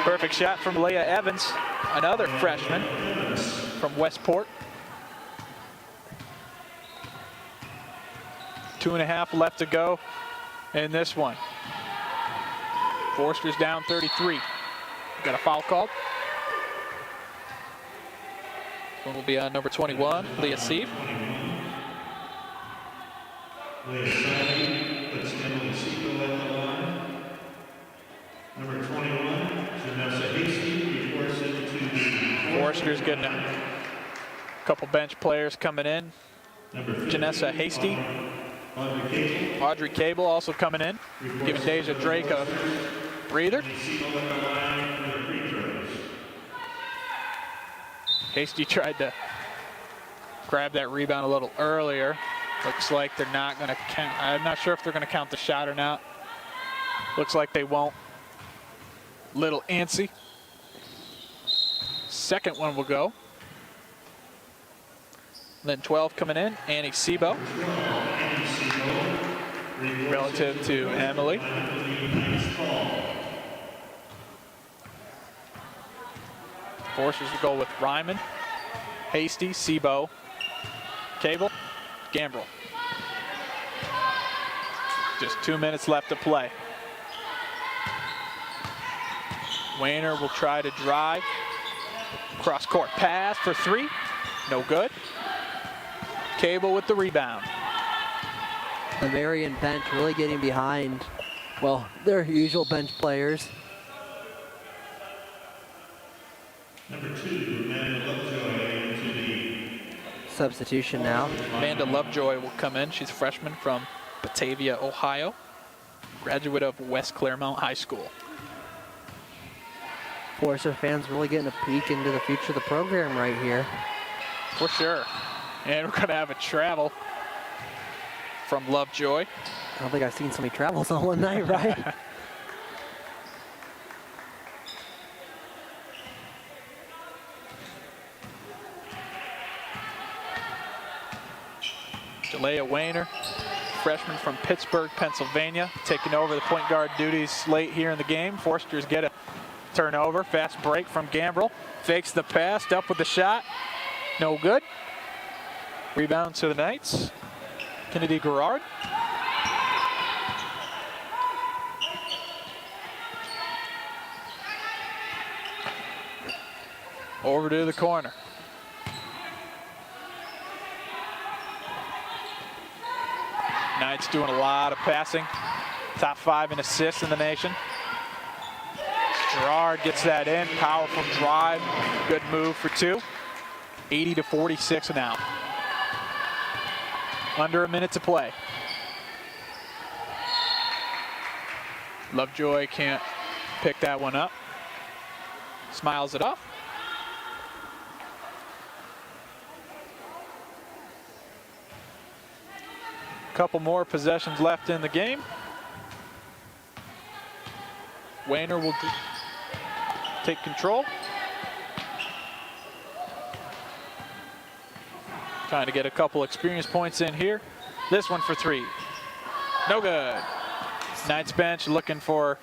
Perfect shot from Leah Evans, another freshman from Westport. 2.5 left to go in this one. Forster's down 33. Got a foul called. One will be on number 21, Leah Seib. Leah Seib puts Emily Seib at the line. Number 21, Janessa Hasty, reports it to the Forster's getting a couple bench players coming in. Janessa Hasty. Audrey Cable also coming in, giving Deja Drake a breather. Hasty tried to grab that rebound a little earlier. Looks like they're not going to count. I'm not sure if they're going to count the shot or not. Looks like they won't. Little antsy. Second one will go. Then 12 coming in, Annie Sebo. Relative to Emily. Forcers to go with Ryman, Hasty, Sebo, Cable, Gambrel. Just 2 minutes left to play. Wayner will try to drive. Cross-court pass for 3. No good. Cable with the rebound. The Marian bench really getting behind, well, their usual bench players. Number 2, Amanda Lovejoy into the Substitution now. Amanda Lovejoy will come in. She's a freshman from Batavia, Ohio. Graduate of West Claremont High School. Forcer fans really getting a peek into the future of the program right here. For sure. And we're going to have a travel from Lovejoy. I don't think I've seen so many travels on one night, right? Jalea Wayner, freshman from Pittsburgh, Pennsylvania, taking over the point guard duties late here in the game. Forsters get a turnover. Fast break from Gambrel. Fakes the pass, up with the shot. No good. Rebound to the Knights. Kennedy Garrard. Over to the corner. Knights doing a lot of passing. Top 5 in assists in the nation. Gerard gets that in. Powerful drive. Good move for 2. 80-46 now. Under a minute to play. Lovejoy can't pick that one up. Smiles it off. Couple more possessions left in the game. Wayner will take control. Trying to get a couple experience points in here. This one for three. No good. Knights bench looking for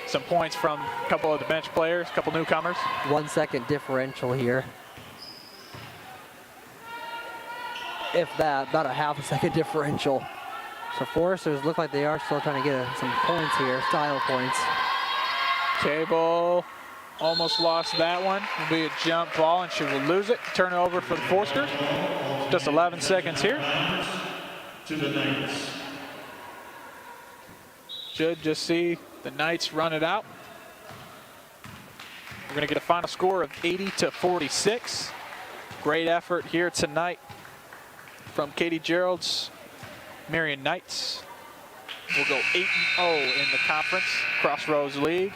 some points from a couple of the bench players, a couple newcomers. 1 second differential here. If that, about a half a second differential. So Foresters look like they are still trying to get some points here, style points. Cable almost lost that one. It'll be a jump ball and she will lose it. Turn it over for the Foresters. Just 11 seconds here. To the Knights. Should just see the Knights run it out. We're going to get a final score of 80-46. Great effort here tonight from Katie Gerald's Marian Knights. We'll go 8-0 in the conference Crossroads League.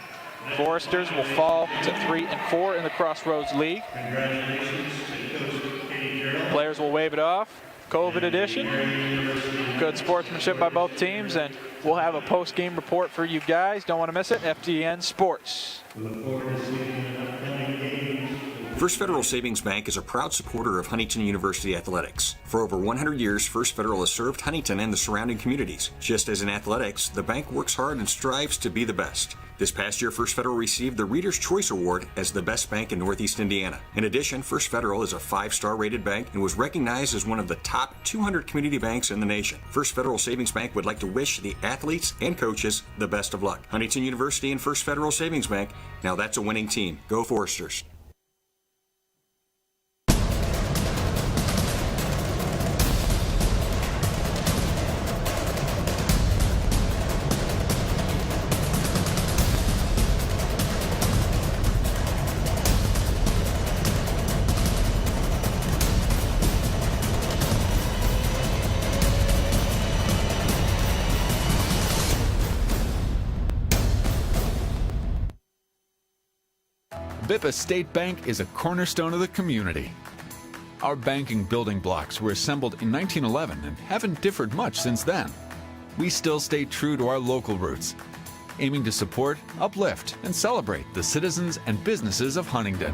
Foresters will fall to 3-4 in the Crossroads League. Congratulations to Coach Katie Gerald. Players will wave it off. COVID edition. Good sportsmanship by both teams, and we'll have a post-game report for you guys. Don't want to miss it. FDN Sports. Look forward to seeing an upcoming game. First Federal Savings Bank is a proud supporter of Huntington University athletics. For over 100 years, First Federal has served Huntington and the surrounding communities. Just as in athletics, the bank works hard and strives to be the best. This past year, First Federal received the Reader's Choice Award as the best bank in Northeast Indiana. In addition, First Federal is a 5-star rated bank and was recognized as one of the top 200 community banks in the nation. First Federal Savings Bank would like to wish the athletes and coaches the best of luck. Huntington University and First Federal Savings Bank, now that's a winning team. Go Foresters. Bippa State Bank is a cornerstone of the community. Our banking building blocks were assembled in 1911 and haven't differed much since then. We still stay true to our local roots, aiming to support, uplift, and celebrate the citizens and businesses of Huntington.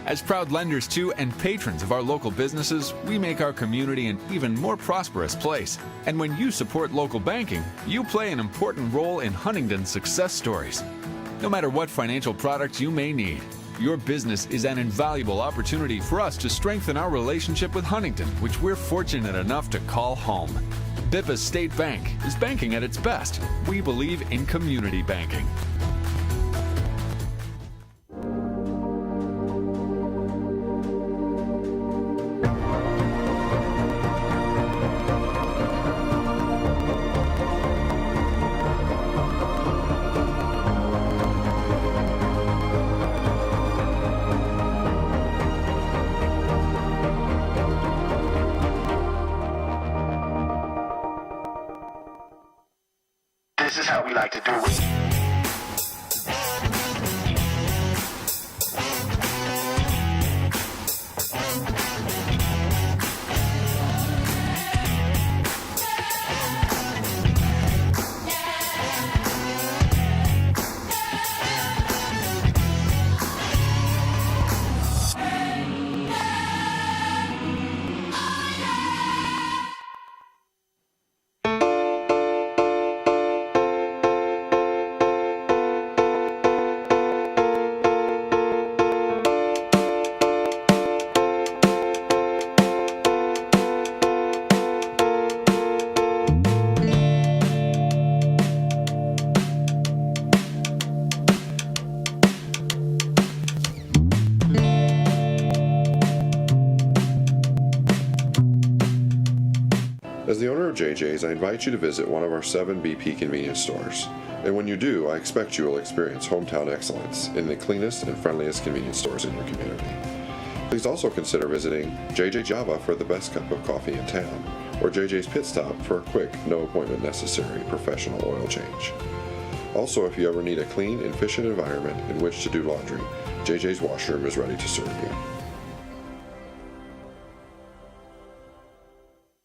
As proud lenders to and patrons of our local businesses, we make our community an even more prosperous place. And when you support local banking, you play an important role in Huntington's success stories. No matter what financial products you may need, your business is an invaluable opportunity for us to strengthen our relationship with Huntington, which we're fortunate enough to call home. Bippa State Bank is banking at its best. We believe in community banking. This is how we like to do it. As the owner of JJ's, I invite you to visit one of our 7 BP convenience stores. And when you do, I expect you will experience hometown excellence in the cleanest and friendliest convenience stores in your community. Please also consider visiting JJ Java for the best cup of coffee in town, or JJ's Pit Stop for a quick, no appointment necessary professional oil change. Also, if you ever need a clean and efficient environment in which to do laundry, JJ's Washroom is ready to serve you.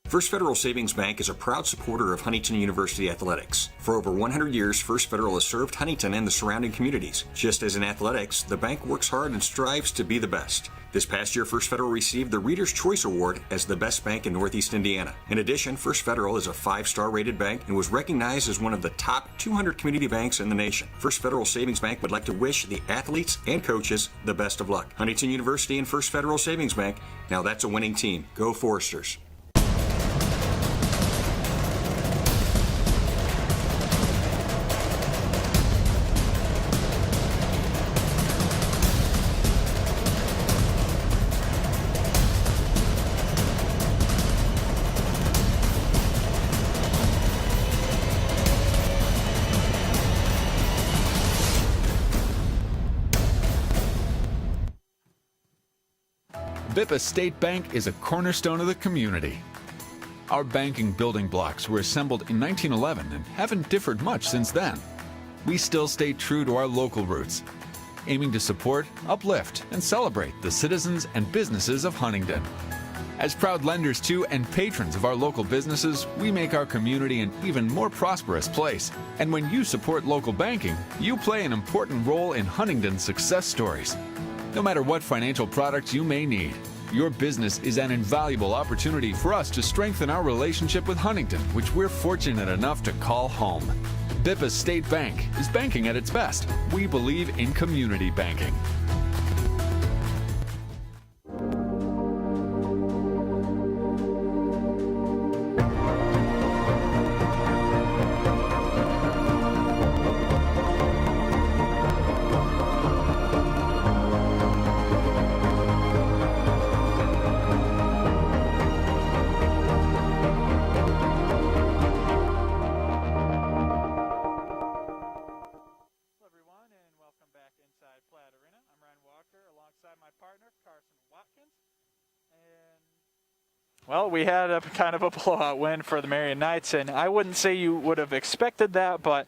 First Federal Savings Bank is a proud supporter of Huntington University athletics. For over 100 years, First Federal has served Huntington and the surrounding communities. Just as in athletics, the bank works hard and strives to be the best. This past year, First Federal received the Reader's Choice Award as the best bank in Northeast Indiana. In addition, First Federal is a 5-star rated bank and was recognized as one of the top 200 community banks in the nation. First Federal Savings Bank would like to wish the athletes and coaches the best of luck. Huntington University and First Federal Savings Bank, now that's a winning team. Go Foresters. Bippa State Bank is a cornerstone of the community. Our banking building blocks were assembled in 1911 and haven't differed much since then. We still stay true to our local roots, aiming to support, uplift, and celebrate the citizens and businesses of Huntington. As proud lenders to and patrons of our local businesses, we make our community an even more prosperous place. And when you support local banking, you play an important role in Huntington's success stories. No matter what financial products you may need, your business is an invaluable opportunity for us to strengthen our relationship with Huntington, which we're fortunate enough to call home. Bippa State Bank is banking at its best. We believe in community banking. Well, we had a kind of a blowout win for the Marian Knights, and I wouldn't say you would have expected that, but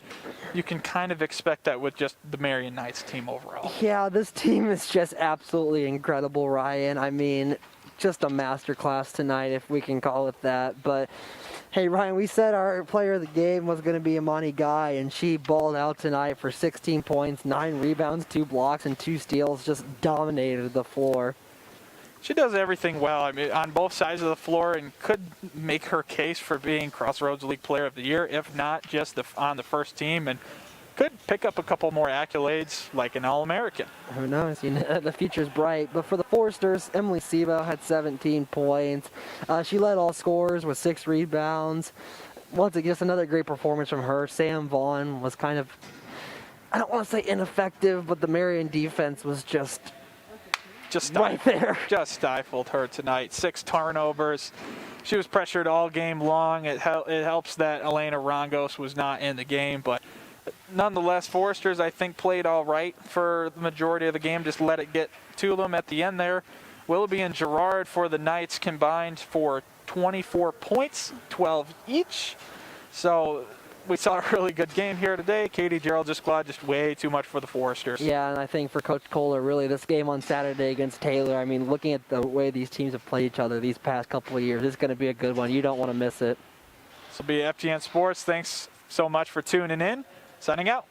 you can kind of expect that with just the Marian Knights team overall. Yeah, this team is just absolutely incredible, Ryan. I mean, just a masterclass tonight, if we can call it that. But, hey, Ryan, we said our player of the game was going to be Imani Guy, and she balled out tonight for 16 points, 9 rebounds, 2 blocks, and 2 steals, just dominated the floor. She does everything well. I mean, on both sides of the floor, and could make her case for being Crossroads League Player of the Year, if not just on the first team, and could pick up a couple more accolades like an All-American. Who knows? You know, the future's bright. But for the Foresters, Emily Sebo had 17 points. She led all scorers with 6 rebounds. Once again, just another great performance from her. Sam Vaughn was kind of, I don't want to say ineffective, but the Marian defense was just right there. Just stifled her tonight. 6 turnovers. She was pressured all game long. It helps that Elena Rangos was not in the game, but nonetheless, Foresters, I think, played all right for the majority of the game. Just let it get to them at the end there. Willoughby and Gerard for the Knights combined for 24 points, 12 each. So we saw a really good game here today. Katie Gerald just way too much for the Foresters. Yeah, and I think for Coach Kohler, really, this game on Saturday against Taylor, I mean, looking at the way these teams have played each other these past couple of years, it's going to be a good one. You don't want to miss it. This will be FDN Sports. Thanks so much for tuning in. Signing out.